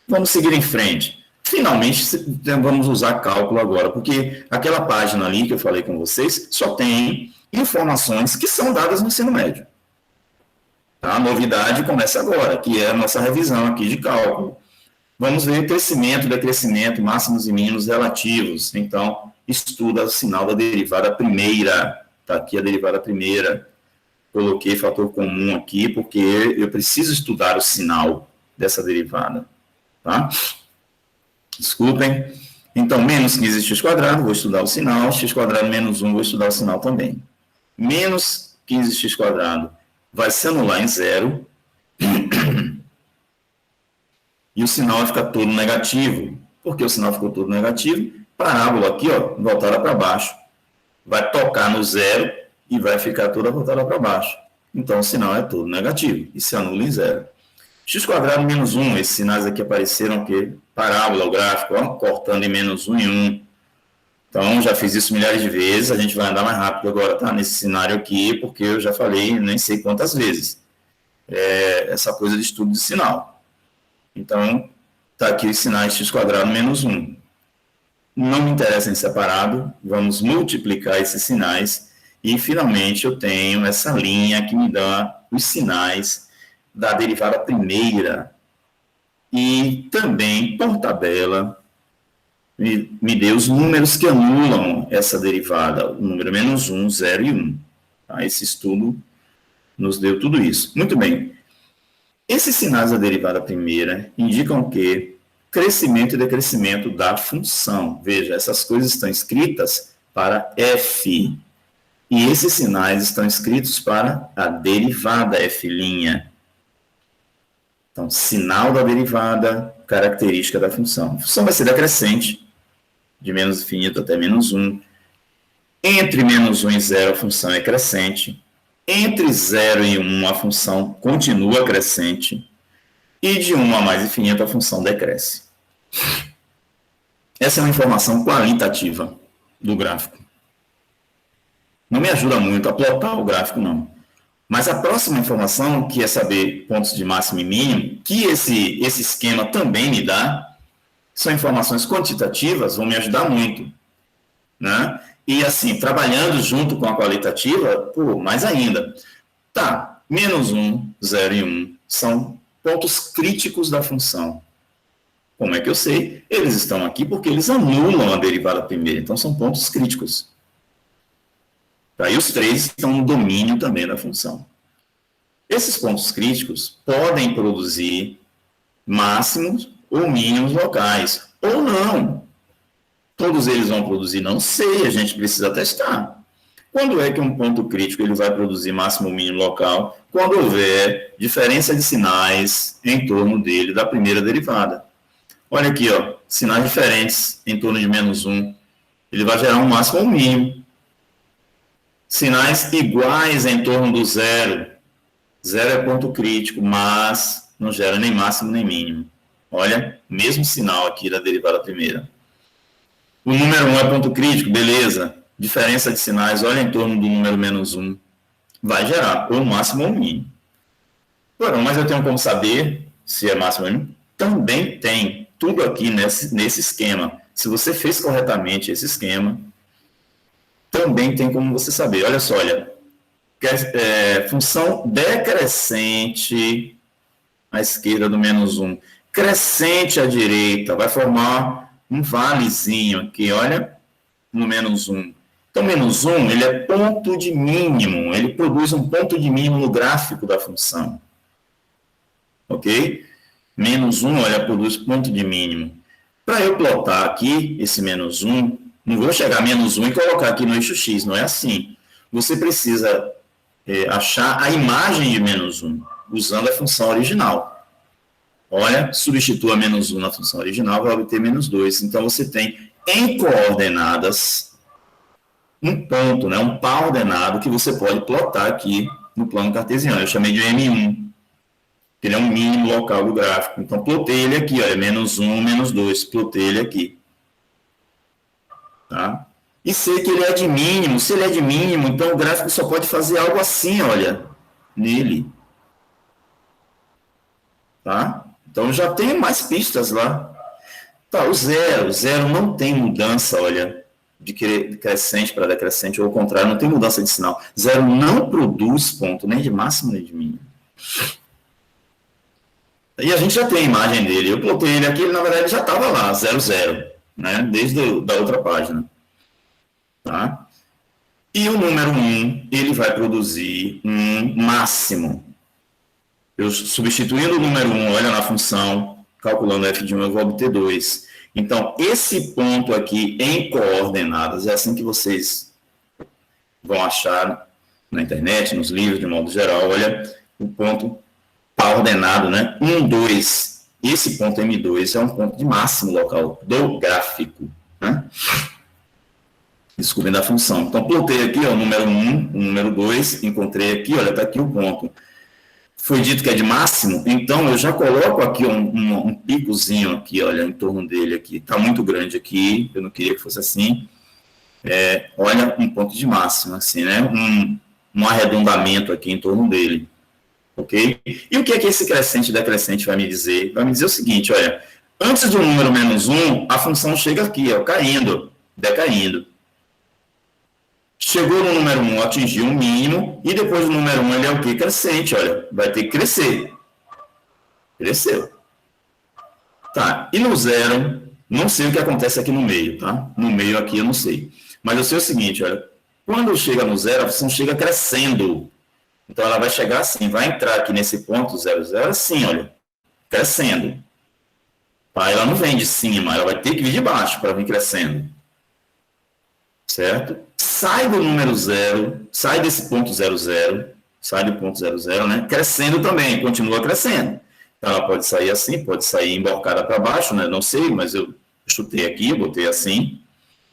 Vamos seguir em frente. Finalmente, vamos usar cálculo agora, porque aquela página ali que eu falei com vocês só tem informações que são dadas no ensino médio. Tá? A novidade começa agora, que é a nossa revisão aqui de cálculo. Vamos ver crescimento, decrescimento, máximos e mínimos relativos. Então, estuda o sinal da derivada primeira. Está aqui a derivada primeira. Coloquei fator comum aqui, porque eu preciso estudar o sinal dessa derivada. Tá? Desculpem. Então, menos 15x², vou estudar o sinal. x² menos 1, vou estudar o sinal também. Menos 15x² vai se anular em zero. E o sinal vai ficar todo negativo. Por que o sinal ficou todo negativo? Parábola aqui, ó, voltada para baixo. Vai tocar no zero e vai ficar toda voltada para baixo. Então, o sinal é todo negativo e se anula em zero. x² menos 1, esses sinais aqui apareceram aqui, parábola, o gráfico, ó, cortando em menos 1 e 1. Então, já fiz isso milhares de vezes, a gente vai andar mais rápido agora, tá? Nesse cenário aqui, porque eu já falei nem sei quantas vezes. Essa coisa de estudo de sinal. Então, está aqui os sinais x² menos 1. Não me interessa em separado, vamos multiplicar esses sinais e, finalmente, eu tenho essa linha que me dá os sinais da derivada primeira. E também, por tabela, me deu os números que anulam essa derivada, o número menos 1, 0 e 1. Tá? Esse estudo nos deu tudo isso. Muito bem. Esses sinais da derivada primeira indicam que crescimento e decrescimento da função. Veja, essas coisas estão escritas para f. E esses sinais estão escritos para a derivada f'. Então, sinal da derivada, característica da função. A função vai ser decrescente, de menos infinito até menos 1. Entre menos 1 e 0, a função é crescente. Entre 0 e 1, a função continua crescente. E de 1 a mais infinito, a função decresce. Essa é uma informação qualitativa do gráfico. Não me ajuda muito a plotar o gráfico, não. Mas a próxima informação, que é saber pontos de máximo e mínimo, que esse esquema também me dá, são informações quantitativas, vão me ajudar muito. Né? E assim, trabalhando junto com a qualitativa, mais ainda. Tá, menos 1, 0 e 1 são pontos críticos da função. Como é que eu sei? Eles estão aqui porque eles anulam a derivada primeira, então são pontos críticos. Tá, e os 3 estão no domínio também da função. Esses pontos críticos podem produzir máximos ou mínimos locais, ou não. Todos eles vão produzir, não sei, a gente precisa testar. Quando é que um ponto crítico ele vai produzir máximo ou mínimo local? Quando houver diferença de sinais em torno dele da primeira derivada. Olha aqui, ó, sinais diferentes em torno de menos 1. Ele vai gerar um máximo ou um mínimo. Sinais iguais em torno do zero. Zero é ponto crítico, mas não gera nem máximo nem mínimo. Olha, mesmo sinal aqui da derivada primeira. O número 1 é ponto crítico, beleza. Diferença de sinais, olha em torno do número menos 1. Vai gerar ou máximo ou mínimo. Agora, mas eu tenho como saber se é máximo ou mínimo? Também tem. Tudo aqui nesse esquema. Se você fez corretamente esse esquema, também tem como você saber. Olha só, olha. Função decrescente à esquerda do menos 1. Crescente à direita. Vai formar um valezinho aqui, olha, no menos 1. Então, menos 1, ele é ponto de mínimo. Ele produz um ponto de mínimo no gráfico da função. Ok? Menos 1, olha, produz ponto de mínimo. Para eu plotar aqui esse menos 1, não vou chegar a menos 1 e colocar aqui no eixo X, não é assim. Você precisa achar a imagem de menos 1, usando a função original. Olha, substitua menos 1 na função original, vai obter menos 2. Então, você tem em coordenadas um ponto, né, um par ordenado que você pode plotar aqui no plano cartesiano. Eu chamei de M1. Ele é um mínimo local do gráfico. Então, plotei ele aqui, olha, menos 1, menos 2. Plotei ele aqui. Tá? E sei que ele é de mínimo. Se ele é de mínimo, então o gráfico só pode fazer algo assim, olha, nele. Tá? Então, já tem mais pistas lá. Tá, o zero não tem mudança, olha, de crescente para decrescente, ou ao contrário, não tem mudança de sinal. Zero não produz ponto, nem de máximo, nem de mínimo. E a gente já tem a imagem dele. Eu plotei ele aqui, ele, na verdade, já estava lá, 0, 0, né? Desde a outra página. Tá? E o número 1, ele vai produzir um máximo. Eu substituindo o número 1, olha na função, calculando f de 1, eu vou obter 2. Então, esse ponto aqui em coordenadas, é assim que vocês vão achar na internet, nos livros, de modo geral, olha, o ponto está ordenado, né? 1, 2. Esse ponto M2 é um ponto de máximo local do gráfico, né? Descobrindo a função. Então, plotei aqui, ó, o número 1, o número 2, encontrei aqui, olha, está aqui o ponto. Foi dito que é de máximo, então eu já coloco aqui um picozinho aqui, olha, em torno dele aqui. Está muito grande aqui, eu não queria que fosse assim. Olha, um ponto de máximo, assim, né? Um arredondamento aqui em torno dele. Ok? E o que é que esse crescente e decrescente vai me dizer? Vai me dizer o seguinte, olha, antes do número menos 1, a função chega aqui, ó, caindo, decaindo. Chegou no número 1, atingiu o mínimo, e depois do número 1 ele é o quê? Crescente, olha, vai ter que crescer. Cresceu. Tá, e no 0, não sei o que acontece aqui no meio, tá? No meio aqui eu não sei. Mas eu sei o seguinte, olha, quando chega no 0, a função chega crescendo. Então ela vai chegar assim, vai entrar aqui nesse ponto 0, 0, assim, olha, crescendo. Tá? Ela não vem de cima, ela vai ter que vir de baixo para vir crescendo. Certo? Sai do número 0, sai desse ponto 0, 0, sai do ponto 0, 0, né? Crescendo também, continua crescendo. Então, ela pode sair assim, pode sair emborcada para baixo, né? Não sei, mas eu chutei aqui, botei assim,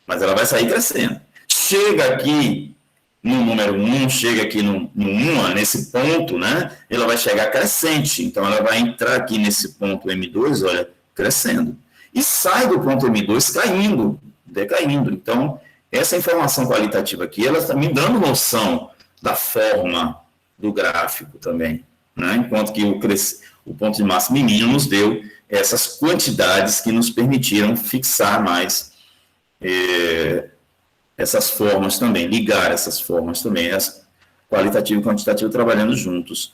mas ela vai sair crescendo. Chega aqui no número 1, chega aqui no 1, nesse ponto, né? Ela vai chegar crescente, então ela vai entrar aqui nesse ponto M2, olha, crescendo. E sai do ponto M2 caindo, decaindo. Então, essa informação qualitativa aqui, ela está me dando noção da forma do gráfico também, né? Enquanto que o ponto de máximo e mínimo nos deu essas quantidades que nos permitiram fixar mais essas formas também, ligar essas formas também, qualitativo e quantitativo trabalhando juntos.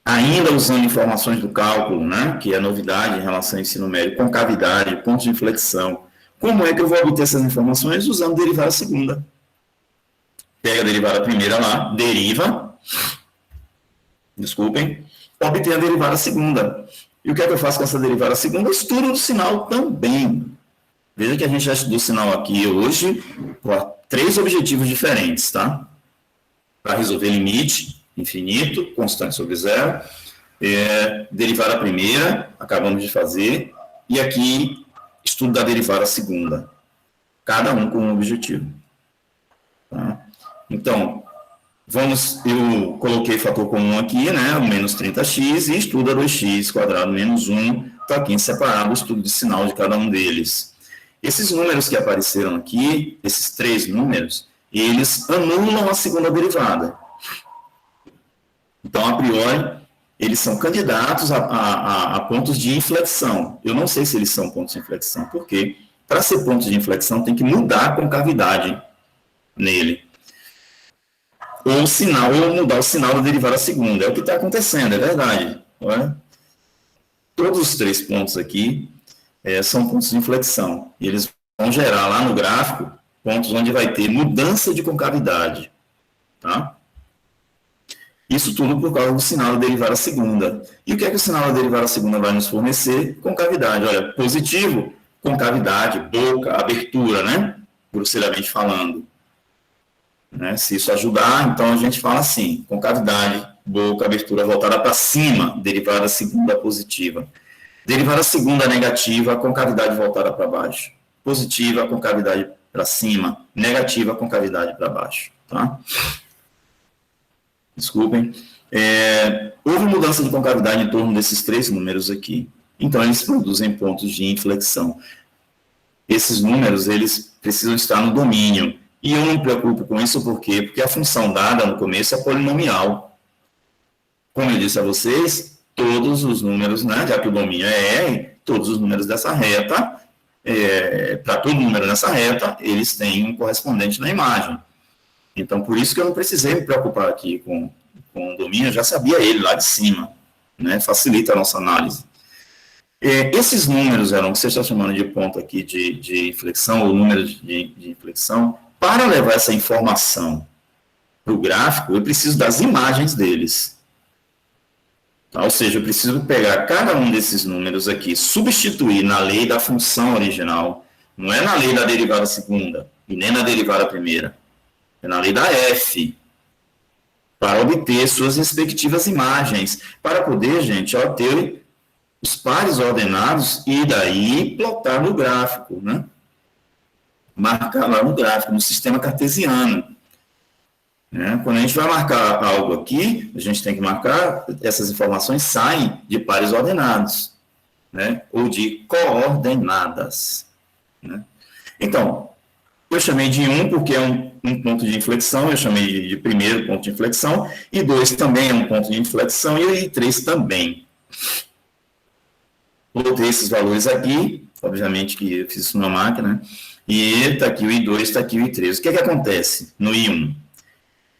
Ainda usando informações do cálculo, né? Que é novidade em relação ao ensino médio, concavidade, pontos de inflexão. Como é que eu vou obter essas informações? Usando derivada segunda. Pega a derivada primeira lá, deriva, desculpem, obtém a derivada segunda. E o que é que eu faço com essa derivada segunda? Estudo do sinal também. Veja que a gente já estudou o sinal aqui hoje por 3 objetivos diferentes, tá? Para resolver limite infinito, constante sobre 0, derivada primeira, acabamos de fazer, e aqui estudo da derivada segunda, cada um com um objetivo. Tá? Então, eu coloquei fator comum aqui, né, o menos 30x, e estudo a 2x quadrado menos 1, está aqui em separado o estudo de sinal de cada um deles. Esses números que apareceram aqui, esses 3 números, eles anulam a segunda derivada. Então, a priori, eles são candidatos a pontos de inflexão. Eu não sei se eles são pontos de inflexão, porque para ser pontos de inflexão tem que mudar a concavidade nele. Ou mudar o sinal da derivada segunda. É o que está acontecendo, é verdade. Olha. Todos os 3 pontos aqui são pontos de inflexão. E eles vão gerar lá no gráfico pontos onde vai ter mudança de concavidade. Tá? Isso tudo por causa do sinal da derivada segunda. E o que é que o sinal da derivada segunda vai nos fornecer? Concavidade. Olha, positivo, concavidade, boca, abertura, né? Grosseiramente falando. Né? Se isso ajudar, então a gente fala assim, concavidade, boca, abertura voltada para cima, derivada segunda positiva. Derivada segunda negativa, concavidade voltada para baixo. Positiva, concavidade para cima. Negativa, concavidade para baixo. Tá? Desculpem. Houve mudança de concavidade em torno desses 3 números aqui. Então, eles produzem pontos de inflexão. Esses números, eles precisam estar no domínio. E eu não me preocupo com isso, por quê? Porque a função dada no começo é polinomial. Como eu disse a vocês, todos os números, né, já que o domínio é R, todos os números dessa reta, para todo número nessa reta, eles têm um correspondente na imagem. Então, por isso que eu não precisei me preocupar aqui com o domínio, eu já sabia ele lá de cima, né, facilita a nossa análise. Esses números eram, que você está chamando de ponto aqui de inflexão, ou números de inflexão, para levar essa informação para o gráfico, eu preciso das imagens deles. Tá? Ou seja, eu preciso pegar cada um desses números aqui, substituir na lei da função original, não é na lei da derivada segunda, e nem na derivada primeira, é na lei da f, para obter suas respectivas imagens, para poder, gente, ter os pares ordenados e daí plotar no gráfico, né? Marcar lá no gráfico, no sistema cartesiano. Né? Quando a gente vai marcar algo aqui, a gente tem que marcar, essas informações saem de pares ordenados, né? Ou de coordenadas. Né? Então, eu chamei de 1 porque é um ponto de inflexão, eu chamei de primeiro ponto de inflexão, e 2 também é um ponto de inflexão, e 3 também. Botei esses valores aqui, obviamente que eu fiz isso numa máquina, e está aqui o I2, está aqui o I3. O que acontece no I1?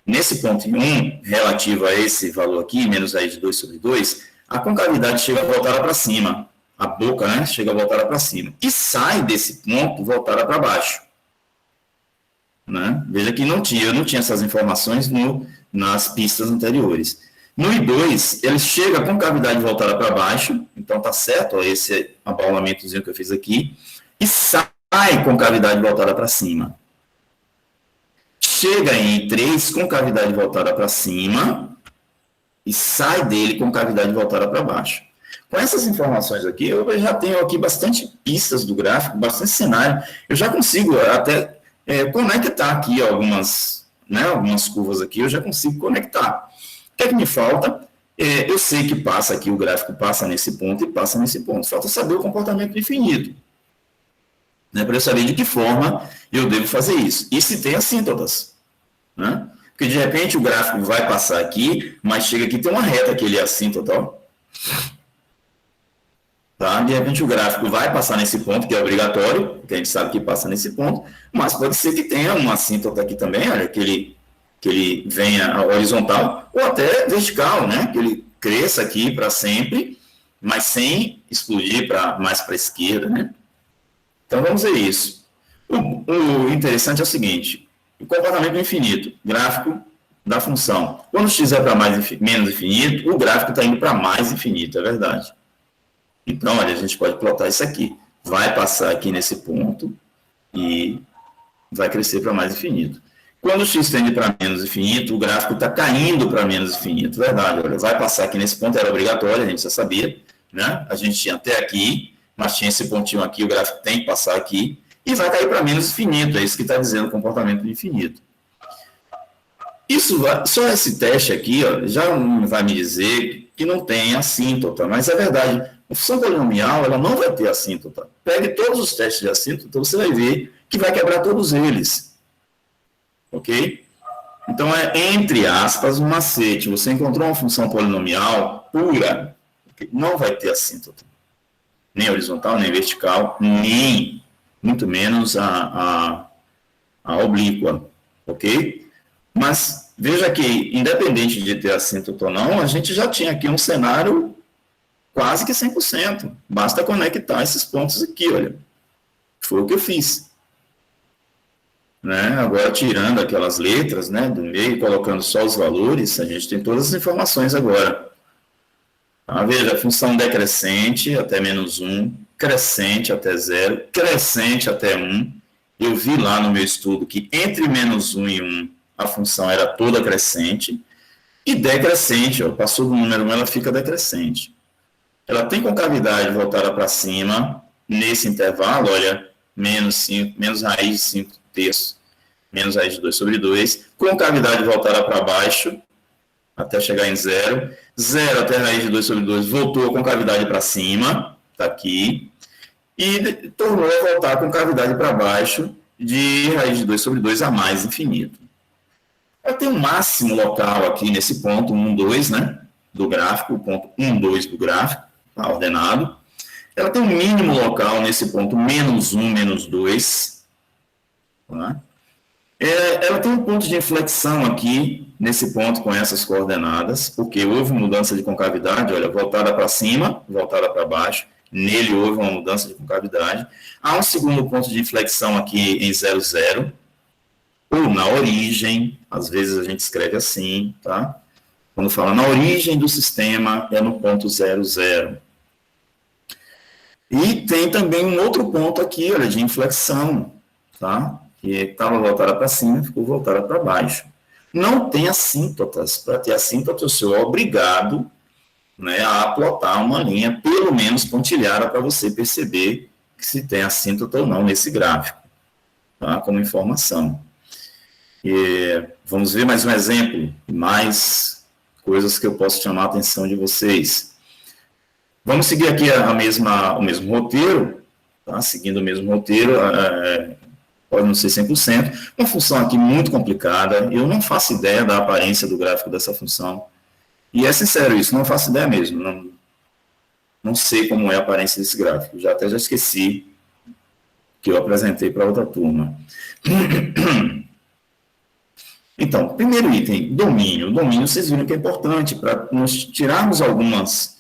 Nesse ponto I1, relativo a esse valor aqui, menos raiz de 2 sobre 2, a concavidade chega voltada para cima, a boca, né, chega voltada para cima, e sai desse ponto voltada para baixo. Né? Veja que eu não tinha essas informações nas pistas anteriores. No I2, ele chega com cavidade voltada para baixo, então tá certo, ó, esse abaulamentozinho que eu fiz aqui, e sai com cavidade voltada para cima. Chega em I3 com cavidade voltada para cima e sai dele com cavidade voltada para baixo. Com essas informações aqui, eu já tenho aqui bastante pistas do gráfico, bastante cenário, eu já consigo até conectar aqui algumas curvas aqui, eu já consigo conectar. O que é que me falta? Eu sei que passa aqui, o gráfico passa nesse ponto e passa nesse ponto. Falta saber o comportamento do infinito. Né, para eu saber de que forma eu devo fazer isso. E se tem assíntotas. Né? Porque, de repente, o gráfico vai passar aqui, mas chega aqui, tem uma reta que ele é assíntota. Ó. Tá? De repente, o gráfico vai passar nesse ponto, que é obrigatório, porque a gente sabe que passa nesse ponto, mas pode ser que tenha uma assíntota aqui também, olha, que ele venha horizontal ou até vertical, né? Que ele cresça aqui para sempre, mas sem explodir mais para a esquerda, né? Então, vamos ver isso. O interessante é o seguinte, o comportamento infinito, gráfico da função. Quando x é para menos infinito, o gráfico está indo para mais infinito, é verdade. Então, olha, a gente pode plotar isso aqui. Vai passar aqui nesse ponto e vai crescer para mais infinito. Quando o x tende para menos infinito, o gráfico está caindo para menos infinito. Verdade, olha, vai passar aqui nesse ponto, era obrigatório, a gente já sabia. Né? A gente tinha até aqui, mas tinha esse pontinho aqui, o gráfico tem que passar aqui, e vai cair para menos infinito, é isso que está dizendo o comportamento do infinito. Só esse teste aqui ó, já vai me dizer que não tem assíntota, mas é verdade, a função polinomial ela não vai ter assíntota. Pegue todos os testes de assíntota, você vai ver que vai quebrar todos eles. Ok? Então, entre aspas, um macete. Você encontrou uma função polinomial pura, não vai ter assíntota. Nem horizontal, nem vertical, nem, muito menos, a oblíqua. Ok? Mas, veja que, independente de ter assíntota ou não, a gente já tinha aqui um cenário quase que 100%. Basta conectar esses pontos aqui, olha. Foi o que eu fiz. Né? Agora, tirando aquelas letras, né, do meio, colocando só os valores, a gente tem todas as informações agora. Tá? Veja, a função decrescente até menos 1, crescente até 0, crescente até 1. Eu vi lá no meu estudo que entre menos 1 e 1, a função era toda crescente. E decrescente, ó, passou do número 1, ela fica decrescente. Ela tem concavidade voltada para cima, nesse intervalo, olha, menos raiz de 5 terços, menos raiz de 2 sobre 2, com cavidade voltada para baixo, até chegar em 0, 0 até raiz de 2 sobre 2, voltou com cavidade para cima, está aqui, e tornou a voltar com cavidade para baixo, de raiz de 2 sobre 2 a mais infinito. Ela tem um máximo local aqui nesse ponto, 1, 2, né? do gráfico, o ponto 1, 2 do gráfico, está ordenado. Ela tem um mínimo local nesse ponto menos 1, menos 2. Tá? Ela tem um ponto de inflexão aqui, nesse ponto com essas coordenadas, porque houve mudança de concavidade, olha, voltada para cima, voltada para baixo. Nele houve uma mudança de concavidade. Há um segundo ponto de inflexão aqui em 0, 0, ou na origem, às vezes a gente escreve assim, tá? Quando fala na origem do sistema, é no ponto 0, 0. E tem também um outro ponto aqui, olha, de inflexão, tá? Que estava voltada para cima, ficou voltada para baixo. Não tem assíntotas. Para ter assíntota, o senhor é obrigado, né, a plotar uma linha, pelo menos pontilhada, para você perceber que se tem assíntota ou não nesse gráfico, tá? Como informação. Vamos ver mais um exemplo, mais coisas que eu posso chamar a atenção de vocês. Vamos seguir aqui o mesmo roteiro, tá? Seguindo o mesmo roteiro, pode não ser 100%, uma função aqui muito complicada, eu não faço ideia da aparência do gráfico dessa função, e é sincero isso, não faço ideia mesmo, não sei como é a aparência desse gráfico, já esqueci que eu apresentei para outra turma. Então, primeiro item, domínio. O domínio, vocês viram que é importante para nós tirarmos algumas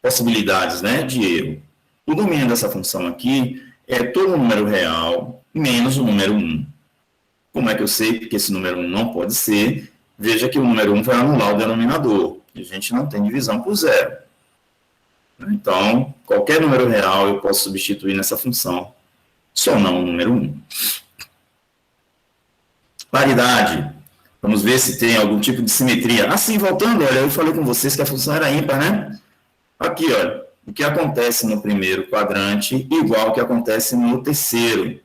possibilidades, né, de erro. O domínio dessa função aqui é todo o número real menos o número 1. Como é que eu sei que esse número 1 não pode ser? Veja que o número 1 vai anular o denominador. E a gente não tem divisão por 0. Então, qualquer número real eu posso substituir nessa função, só não o número 1. Paridade. Vamos ver se tem algum tipo de simetria. Assim, voltando, olha, eu falei com vocês que a função era ímpar, né? Aqui, olha, o que acontece no primeiro quadrante igual ao que acontece no terceiro.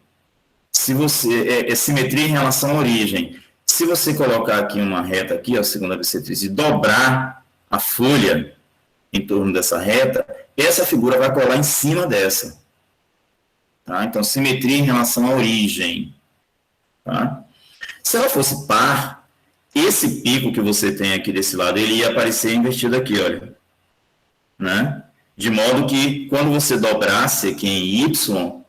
Se você, é simetria em relação à origem. Se você colocar aqui uma reta aqui, a segunda bissetriz, e dobrar a folha em torno dessa reta, essa figura vai colar em cima dessa. Tá? Então, simetria em relação à origem. Tá? Se ela fosse par, esse pico que você tem aqui desse lado, ele ia aparecer invertido aqui, olha. Né? De modo que, quando você dobrasse aqui em Y,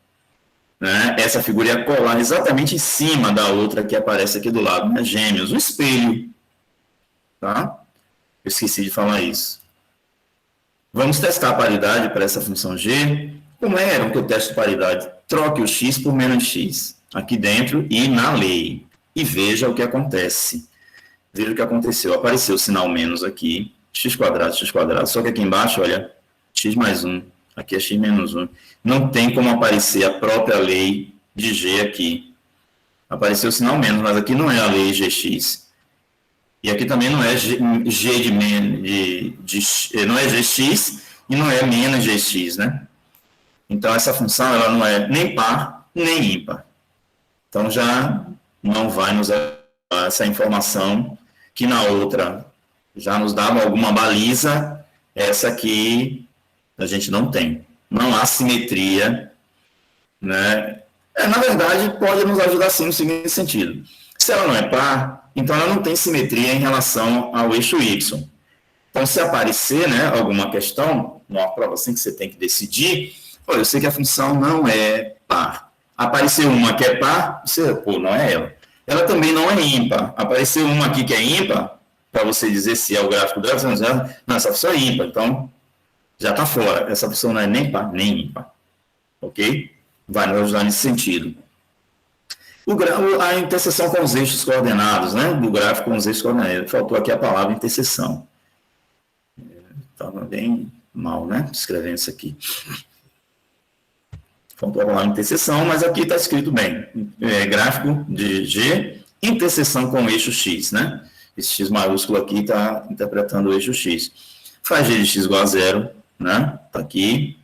né, essa figura ia colar exatamente em cima da outra que aparece aqui do lado, né? Gêmeos, o espelho. Tá? Eu esqueci de falar isso. Vamos testar a paridade para essa função G. Como é que eu testo paridade? Troque o x por menos x, aqui dentro e na lei. E veja o que acontece. Veja o que aconteceu. Apareceu o sinal menos aqui, x², só que aqui embaixo, olha, x mais 1, aqui é x menos 1. Não tem como aparecer a própria lei de G aqui. Apareceu o sinal menos, mas aqui não é a lei Gx. E aqui também não é G não é Gx e não é menos Gx, né? Então, essa função ela não é nem par, nem ímpar. Então, já não vai nos dar essa informação que na outra já nos dava alguma baliza, essa aqui a gente não tem. Não há simetria, né? Na verdade, pode nos ajudar sim no seguinte sentido. Se ela não é par, então ela não tem simetria em relação ao eixo Y. Então, se aparecer, né, alguma questão, numa prova assim que você tem que decidir, olha, eu sei que a função não é par. Apareceu uma que é par, você, não é ela. Ela também não é ímpar. Apareceu uma aqui que é ímpar, para você dizer se é o gráfico dela, você não, essa função é ímpar, então já está fora. Essa função não é nem par, nem ímpar. Ok? Vai nos ajudar nesse sentido. A interseção com os eixos coordenados, né? Do gráfico com os eixos coordenados. Faltou aqui a palavra interseção. Estava bem mal, né? Escrevendo isso aqui. Faltou a palavra interseção, mas aqui está escrito bem. Gráfico de G, interseção com o eixo X, né? Esse X maiúsculo aqui está interpretando o eixo X. Faz G de X igual a 0, né? Está aqui.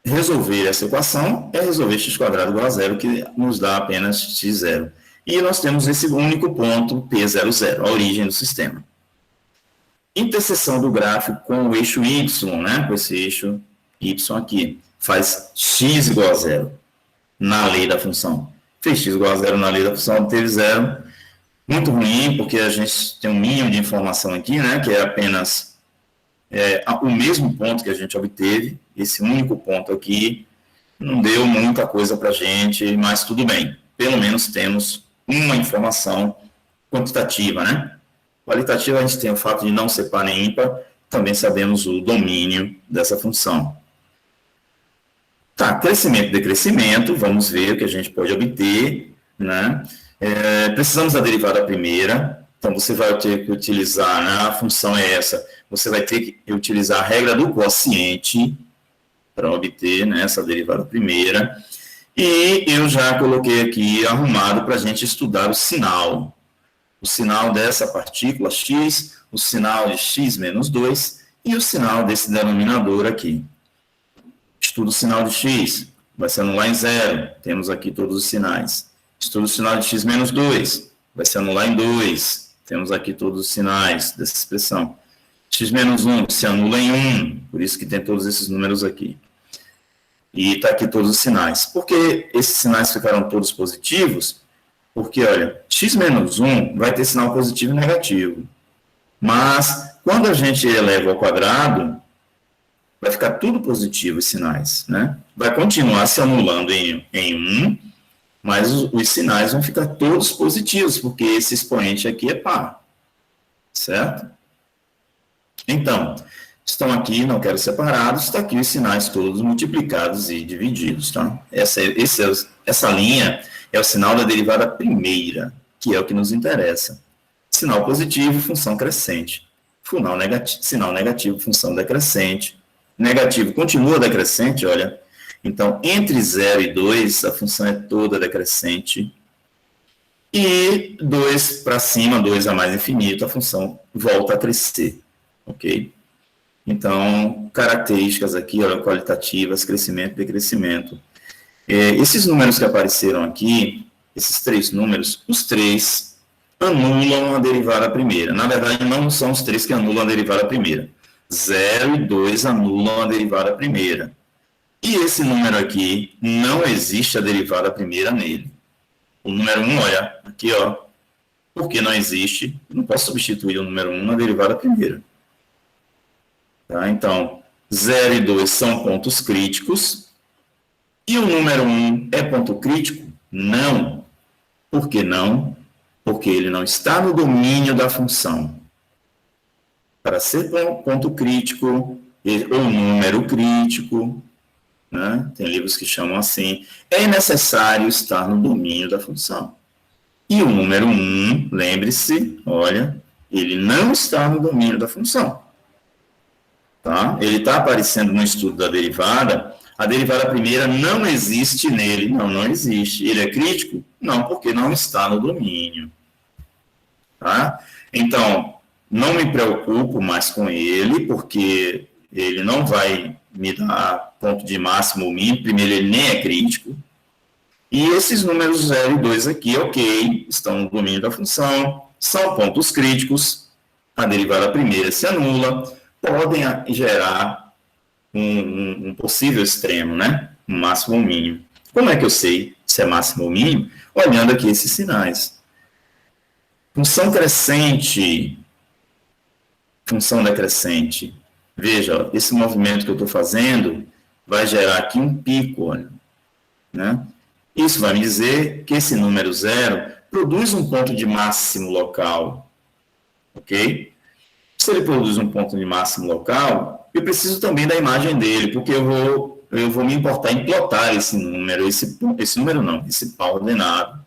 Resolver essa equação é resolver x² igual a 0, que nos dá apenas x0. E nós temos esse único ponto, P00, a origem do sistema. Interseção do gráfico com o eixo Y, né? Com esse eixo Y aqui. Faz x igual a 0 na lei da função. Fez x igual a 0 na lei da função, teve 0. Muito ruim, porque a gente tem um mínimo de informação aqui, né, que é apenas o mesmo ponto que a gente obteve, esse único ponto aqui, não deu muita coisa para a gente, mas tudo bem. Pelo menos temos uma informação quantitativa, né? Qualitativa, a gente tem o fato de não ser par nem ímpar, também sabemos o domínio dessa função. Tá, crescimento e decrescimento, vamos ver o que a gente pode obter, né? Precisamos da derivada primeira, então você vai ter que utilizar, né, a função é essa, você vai ter que utilizar a regra do quociente para obter, né, essa derivada primeira, e eu já coloquei aqui arrumado para a gente estudar o sinal dessa partícula x, o sinal de x menos 2 e o sinal desse denominador aqui. Estudo o sinal de x, vai se anular em 0, temos aqui todos os sinais. Estudo o sinal de x menos 2, vai se anular em 2, temos aqui todos os sinais dessa expressão. X menos 1 se anula em 1, por isso que tem todos esses números aqui. E está aqui todos os sinais. Por que esses sinais ficaram todos positivos? Porque, olha, x menos 1 vai ter sinal positivo e negativo. Mas, quando a gente eleva ao quadrado, vai ficar tudo positivo os sinais, né? Vai continuar se anulando em 1, mas os sinais vão ficar todos positivos, porque esse expoente aqui é par, certo? Então, estão aqui, não quero separados, está aqui os sinais todos multiplicados e divididos, tá? Essa linha é o sinal da derivada primeira, que é o que nos interessa. Sinal positivo, função crescente. Sinal negativo, função decrescente. Negativo continua decrescente, olha. Então, entre 0 e 2, a função é toda decrescente. E 2 para cima, 2 a mais infinito, a função volta a crescer. Ok? Então, características aqui, olha, qualitativas, crescimento e decrescimento. Esses números que apareceram aqui, esses 3 números, os 3 anulam a derivada primeira. Na verdade, não são os 3 que anulam a derivada primeira. 0 e 2 anulam a derivada primeira. E esse número aqui, não existe a derivada primeira nele. O número 1, olha, aqui, ó, porque não existe, não posso substituir o número 1 na derivada primeira. Tá? Então, 0 e 2 são pontos críticos. E o número 1 é ponto crítico? Não. Por que não? Porque ele não está no domínio da função. Para ser ponto crítico, ou número crítico, né? Tem livros que chamam assim, é necessário estar no domínio da função. E o número 1, lembre-se, olha, ele não está no domínio da função. Tá? Ele está aparecendo no estudo da derivada, a derivada primeira não existe nele, não existe. Ele é crítico? Não, porque não está no domínio. Tá? Então, não me preocupo mais com ele, porque ele não vai me dar ponto de máximo ou mínimo, primeiro ele nem é crítico. E esses números 0 e 2 aqui, ok, estão no domínio da função, são pontos críticos, a derivada primeira se anula, podem gerar um possível extremo, né? Um máximo ou mínimo. Como é que eu sei se é máximo ou mínimo? Olhando aqui esses sinais. Função crescente, função decrescente. Veja, ó, esse movimento que eu estou fazendo vai gerar aqui um pico, olha, né? Isso vai me dizer que esse número 0 produz um ponto de máximo local, ok? Se ele produz um ponto de máximo local, eu preciso também da imagem dele, porque eu vou me importar em plotar esse número, esse par ordenado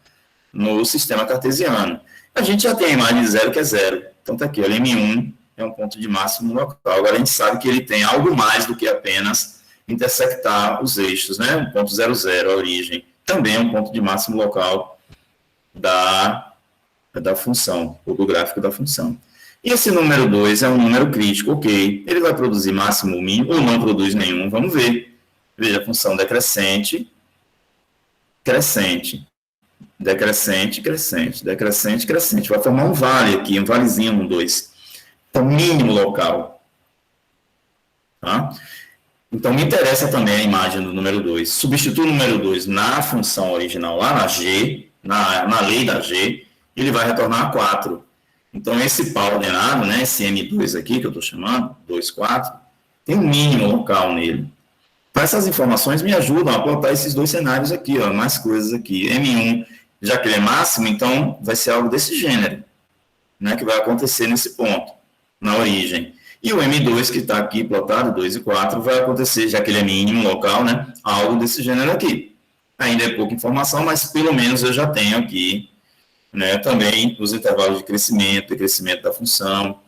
no sistema cartesiano. A gente já tem a imagem de 0, que é 0. Então, está aqui, olha, M1 é um ponto de máximo local. Agora, a gente sabe que ele tem algo mais do que apenas intersectar os eixos, né? Um ponto 0, 0, a origem. Também é um ponto de máximo local da função, ou do gráfico da função. E esse número 2 é um número crítico, ok. Ele vai produzir máximo ou mínimo, ou não produz nenhum, vamos ver. Veja, a função decrescente, crescente, decrescente, crescente, decrescente, crescente. Vai formar um vale aqui, um valezinho no 2. Então, mínimo local. Tá? Então, me interessa também a imagem do número 2. Substituo o número 2 na função original, lá na G, na lei da G, ele vai retornar a 4. Então, esse par ordenado, né, esse M2 aqui, que eu estou chamando, 2, 4, tem um mínimo local nele. Então, essas informações me ajudam a plotar esses dois cenários aqui, ó, mais coisas aqui. M1, já que ele é máximo, então vai ser algo desse gênero, né, que vai acontecer nesse ponto, na origem. E o M2, que está aqui plotado, 2 e 4, vai acontecer, já que ele é mínimo local, né, algo desse gênero aqui. Ainda é pouca informação, mas pelo menos eu já tenho aqui, né, também os intervalos de crescimento e crescimento da função.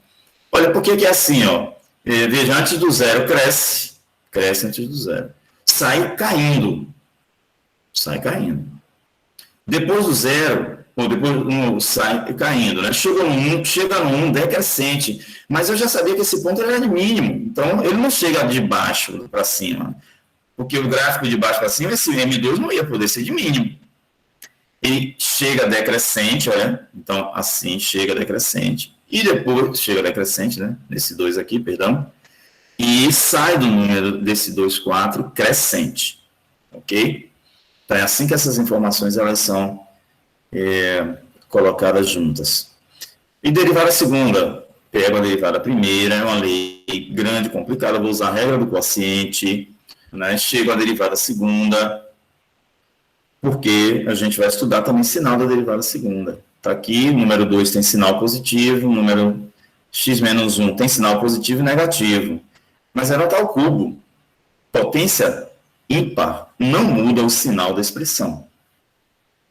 Olha, por que é assim, ó? Veja, antes do zero cresce antes do zero. Sai caindo. Depois do zero, ou depois sai caindo, né? Chega no 1 decrescente. Mas eu já sabia que esse ponto era de mínimo. Então, ele não chega de baixo para cima. Porque o gráfico de baixo para cima, esse M2 não ia poder ser de mínimo. Ele chega decrescente, olha. Então, assim, chega decrescente. E depois, chega decrescente, né? Nesse 2 aqui, perdão. E sai do número desse 2, 4, crescente. Ok? Então, é assim que essas informações, elas são colocadas juntas. E derivada segunda. Pego a derivada primeira, é uma lei grande, complicada, vou usar a regra do quociente, né? Chego à derivada segunda, porque a gente vai estudar também sinal da derivada segunda. Está aqui, o número 2 tem sinal positivo, o número x menos 1 tem sinal positivo e negativo. Mas ela está ao cubo. Potência ímpar não muda o sinal da expressão.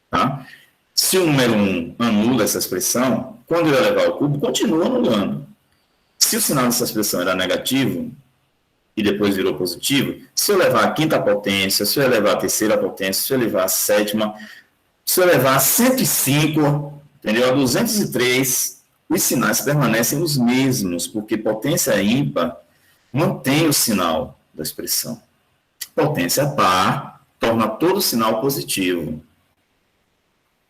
Tá? Se o número 1 anula essa expressão, quando eu levar ao cubo, continua anulando. Se o sinal dessa expressão era negativo, e depois virou positivo, se eu levar a quinta potência, se eu levar a terceira potência, se eu levar a sétima, se eu levar a 105, entendeu? A 203, os sinais permanecem os mesmos, porque potência ímpar mantém o sinal da expressão. Potência par torna todo sinal positivo.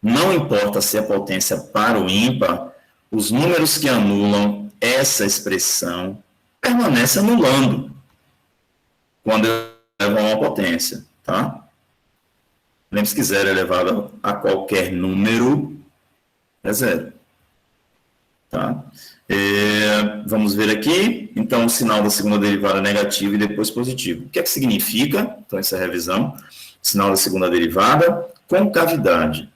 Não importa se é potência par ou ímpar, os números que anulam essa expressão permanecem anulando quando eu levo a uma potência, tá? Lembre-se que zero elevado a qualquer número é zero. Tá? Vamos ver aqui, então, o sinal da segunda derivada é negativo e depois positivo. O que é que significa? Então, essa é a revisão. Sinal da segunda derivada, concavidade.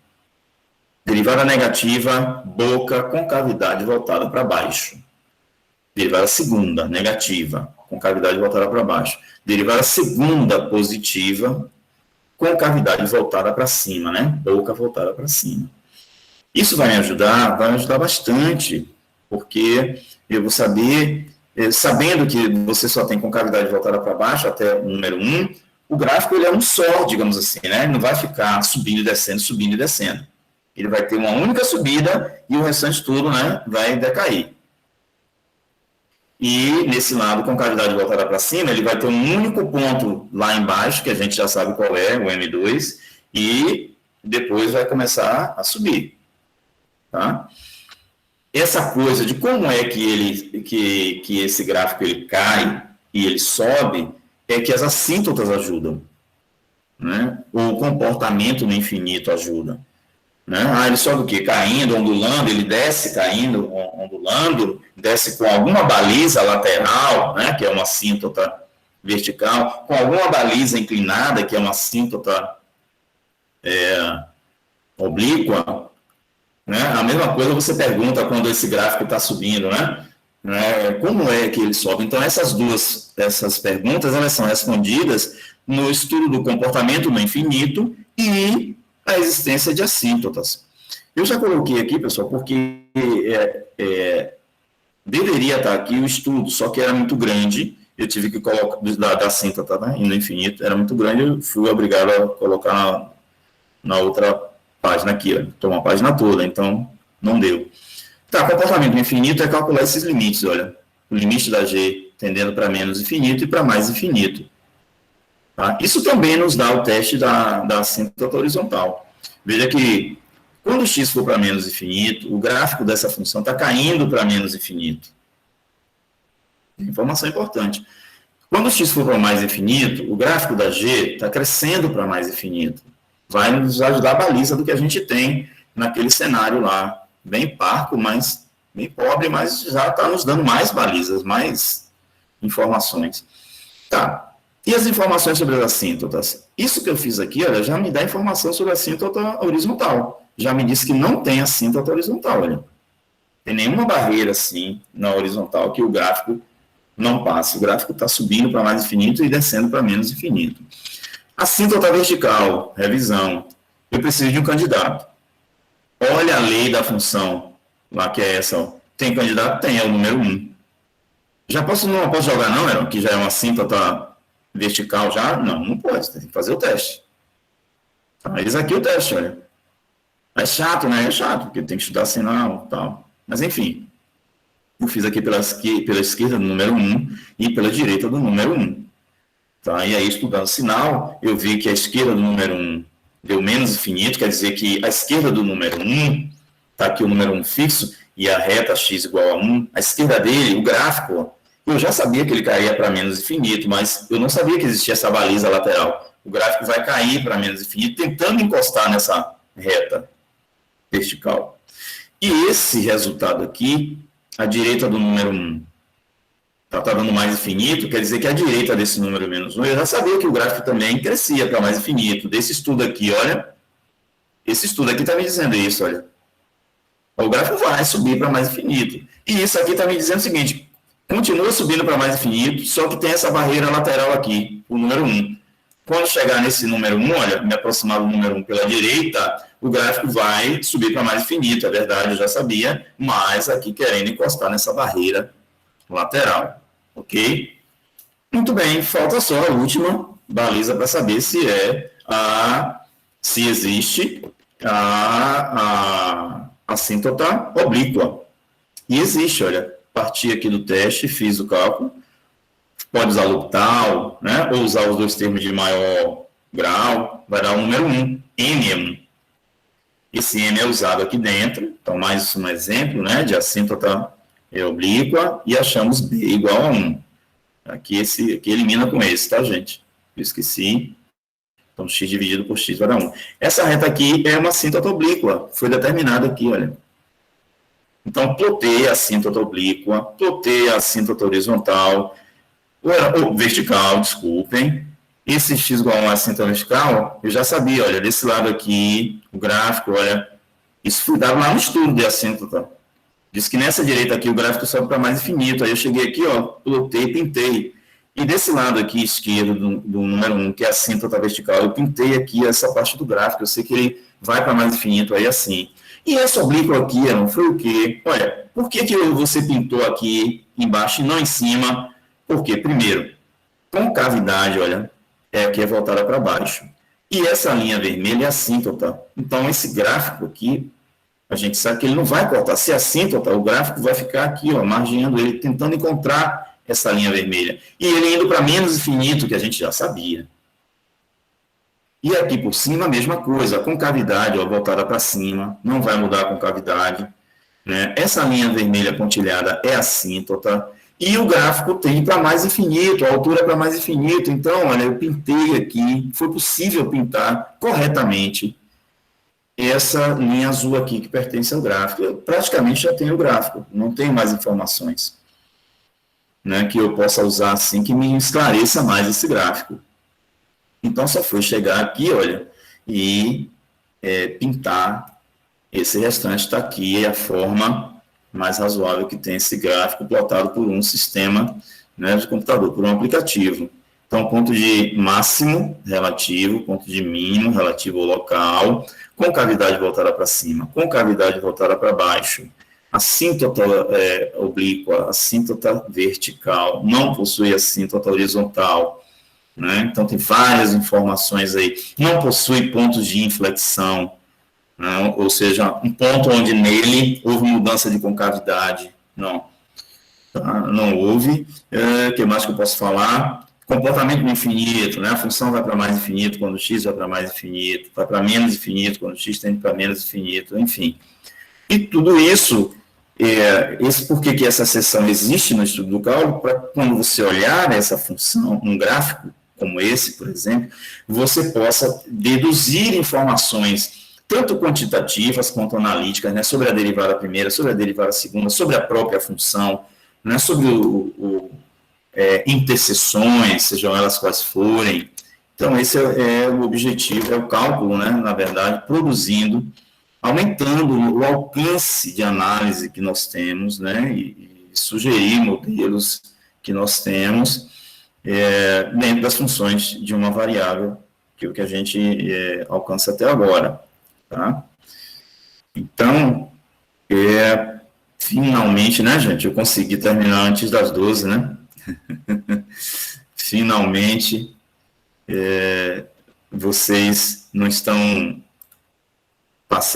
Derivada negativa, boca, concavidade voltada para baixo. Derivada segunda, negativa, concavidade voltada para baixo. Derivada segunda, positiva, concavidade voltada para cima, né? Boca voltada para cima. Isso vai me ajudar bastante, porque eu vou saber, sabendo que você só tem concavidade voltada para baixo até o número 1, o gráfico ele é um só, digamos assim, né? Ele não vai ficar subindo e descendo. Ele vai ter uma única subida e o restante tudo, né, vai decair. E nesse lado, concavidade voltada para cima, ele vai ter um único ponto lá embaixo, que a gente já sabe qual é, o M2, e depois vai começar a subir. Tá? Essa coisa de como é que esse gráfico ele cai e ele sobe, é que as assíntotas ajudam. Né? O comportamento no infinito ajuda. Né? Ele sobe o quê? Caindo, ondulando, ele desce caindo, ondulando, desce com alguma baliza lateral, né? Que é uma assíntota vertical, com alguma baliza inclinada, que é uma assíntota oblíqua. Né? A mesma coisa você pergunta quando esse gráfico está subindo, né? Como é que ele sobe? Então, essas perguntas, elas são respondidas no estudo do comportamento no infinito e a existência de assíntotas. Eu já coloquei aqui, pessoal, porque deveria estar aqui o estudo, só que era muito grande, eu tive que colocar, da assíntota, né, no infinito, era muito grande, eu fui obrigado a colocar na outra página aqui, estou uma página toda, então não deu. Tá, comportamento no infinito é calcular esses limites, olha, o limite da G tendendo para menos infinito e para mais infinito. Tá? Isso também nos dá o teste da assíntota horizontal. Veja que, quando x for para menos infinito, o gráfico dessa função está caindo para menos infinito. Informação importante. Quando x for para mais infinito, o gráfico da g está crescendo para mais infinito. Vai nos ajudar a baliza do que a gente tem naquele cenário lá bem parco, mas bem pobre, mas já está nos dando mais balizas, mais informações. Tá. E as informações sobre as assíntotas? Isso que eu fiz aqui, olha, já me dá informação sobre a assíntota horizontal. Já me disse que não tem assíntota horizontal, olha. Não tem nenhuma barreira, assim, na horizontal que o gráfico não passa. O gráfico está subindo para mais infinito e descendo para menos infinito. Assíntota vertical, revisão. Eu preciso de um candidato. Olha a lei da função, lá que é essa, ó. Tem candidato? Tem, é o número 1. Não posso jogar não, Heron, que já é uma assíntota vertical já? Não pode, tem que fazer o teste. Mas aqui o teste, olha. É chato, né? É chato, porque tem que estudar sinal e tal. Mas enfim, eu fiz aqui pela esquerda do número 1 e pela direita do número 1. Tá? E aí, estudando sinal, eu vi que a esquerda do número 1 deu menos infinito, quer dizer que a esquerda do número 1, está aqui o número 1 fixo, e a reta x igual a 1, a esquerda dele, o gráfico, eu já sabia que ele caía para menos infinito, mas eu não sabia que existia essa baliza lateral. O gráfico vai cair para menos infinito, tentando encostar nessa reta vertical. E esse resultado aqui, a direita do número 1, está dando mais infinito, quer dizer que a direita desse número menos 1, eu já sabia que o gráfico também crescia para mais infinito. Desse estudo aqui, olha, esse estudo aqui está me dizendo isso, olha. O gráfico vai subir para mais infinito. E isso aqui está me dizendo o seguinte, continua subindo para mais infinito, só que tem essa barreira lateral aqui, o número 1. Quando chegar nesse número 1, olha, me aproximar do número 1 pela direita, o gráfico vai subir para mais infinito, é verdade, eu já sabia, mas aqui querendo encostar nessa barreira lateral, ok? Muito bem, falta só a última baliza para saber se existe a assíntota oblíqua. E existe, olha, parti aqui do teste, fiz o cálculo, pode usar L'Hopital, né, ou usar os dois termos de maior grau, vai dar o número 1, M1. Esse M é usado aqui dentro, então mais um exemplo, né, de assíntota oblíqua, e achamos B igual a 1. Aqui elimina com esse, tá, gente? Eu esqueci. Então, x dividido por x vai dar 1. Essa reta aqui é uma assíntota oblíqua, foi determinada aqui, olha. Então, plotei a assíntota oblíqua, plotei a assíntota horizontal, ou vertical, desculpem. Esse x igual a 1 assíntota vertical, eu já sabia, olha, desse lado aqui, o gráfico, olha, isso foi dado lá no estudo de assíntota. Diz que nessa direita aqui o gráfico sobe para mais infinito. Aí eu cheguei aqui, ó, plotei, pintei. E desse lado aqui esquerdo do número 1, que é a assíntota vertical, eu pintei aqui essa parte do gráfico. Eu sei que ele vai para mais infinito aí assim. E essa oblíqua aqui, não foi o quê? Olha, por que você pintou aqui embaixo e não em cima? Porque, primeiro, concavidade, olha, aqui é voltada para baixo. E essa linha vermelha é assíntota. Então, esse gráfico aqui, a gente sabe que ele não vai cortar. Se é assíntota, o gráfico vai ficar aqui, ó, margeando ele, tentando encontrar essa linha vermelha. E ele indo para menos infinito, que a gente já sabia. E aqui por cima, a mesma coisa. A concavidade, ó, voltada para cima, não vai mudar a concavidade, né? Essa linha vermelha pontilhada é assíntota. E o gráfico tem para mais infinito, a altura é para mais infinito. Então, olha, eu pintei aqui, foi possível pintar corretamente essa linha azul aqui que pertence ao gráfico. Eu praticamente já tenho o gráfico, não tenho mais informações, né, que eu possa usar assim, que me esclareça mais esse gráfico. Então, só foi chegar aqui, olha, e pintar esse restante. Está aqui a forma mais razoável que tem esse gráfico plotado por um sistema, né, de computador, por um aplicativo. Então, ponto de máximo relativo, ponto de mínimo relativo ao local, concavidade voltada para cima, concavidade voltada para baixo, assíntota oblíqua, assíntota vertical, não possui assíntota horizontal, né? Então, tem várias informações aí. Não possui pontos de inflexão, né? Ou seja, um ponto onde nele houve mudança de concavidade. Não, tá? Não houve. O que mais que eu posso falar? Comportamento no infinito, né? A função vai para mais infinito quando x vai para mais infinito, vai para menos infinito quando x tende para menos infinito, enfim. E tudo isso, por que essa seção existe no estudo do cálculo? Para quando você olhar essa função, um gráfico como esse, por exemplo, você possa deduzir informações tanto quantitativas quanto analíticas, né, sobre a derivada primeira, sobre a derivada segunda, sobre a própria função, né, sobre interseções, sejam elas quais forem. Então, esse é o objetivo, é o cálculo, né, na verdade, aumentando o alcance de análise que nós temos, né, e sugerir modelos que nós temos dentro das funções de uma variável, que é o que a gente alcança até agora, tá? Então, finalmente, né, gente, eu consegui terminar antes das 12, né? Finalmente, vocês não estão passando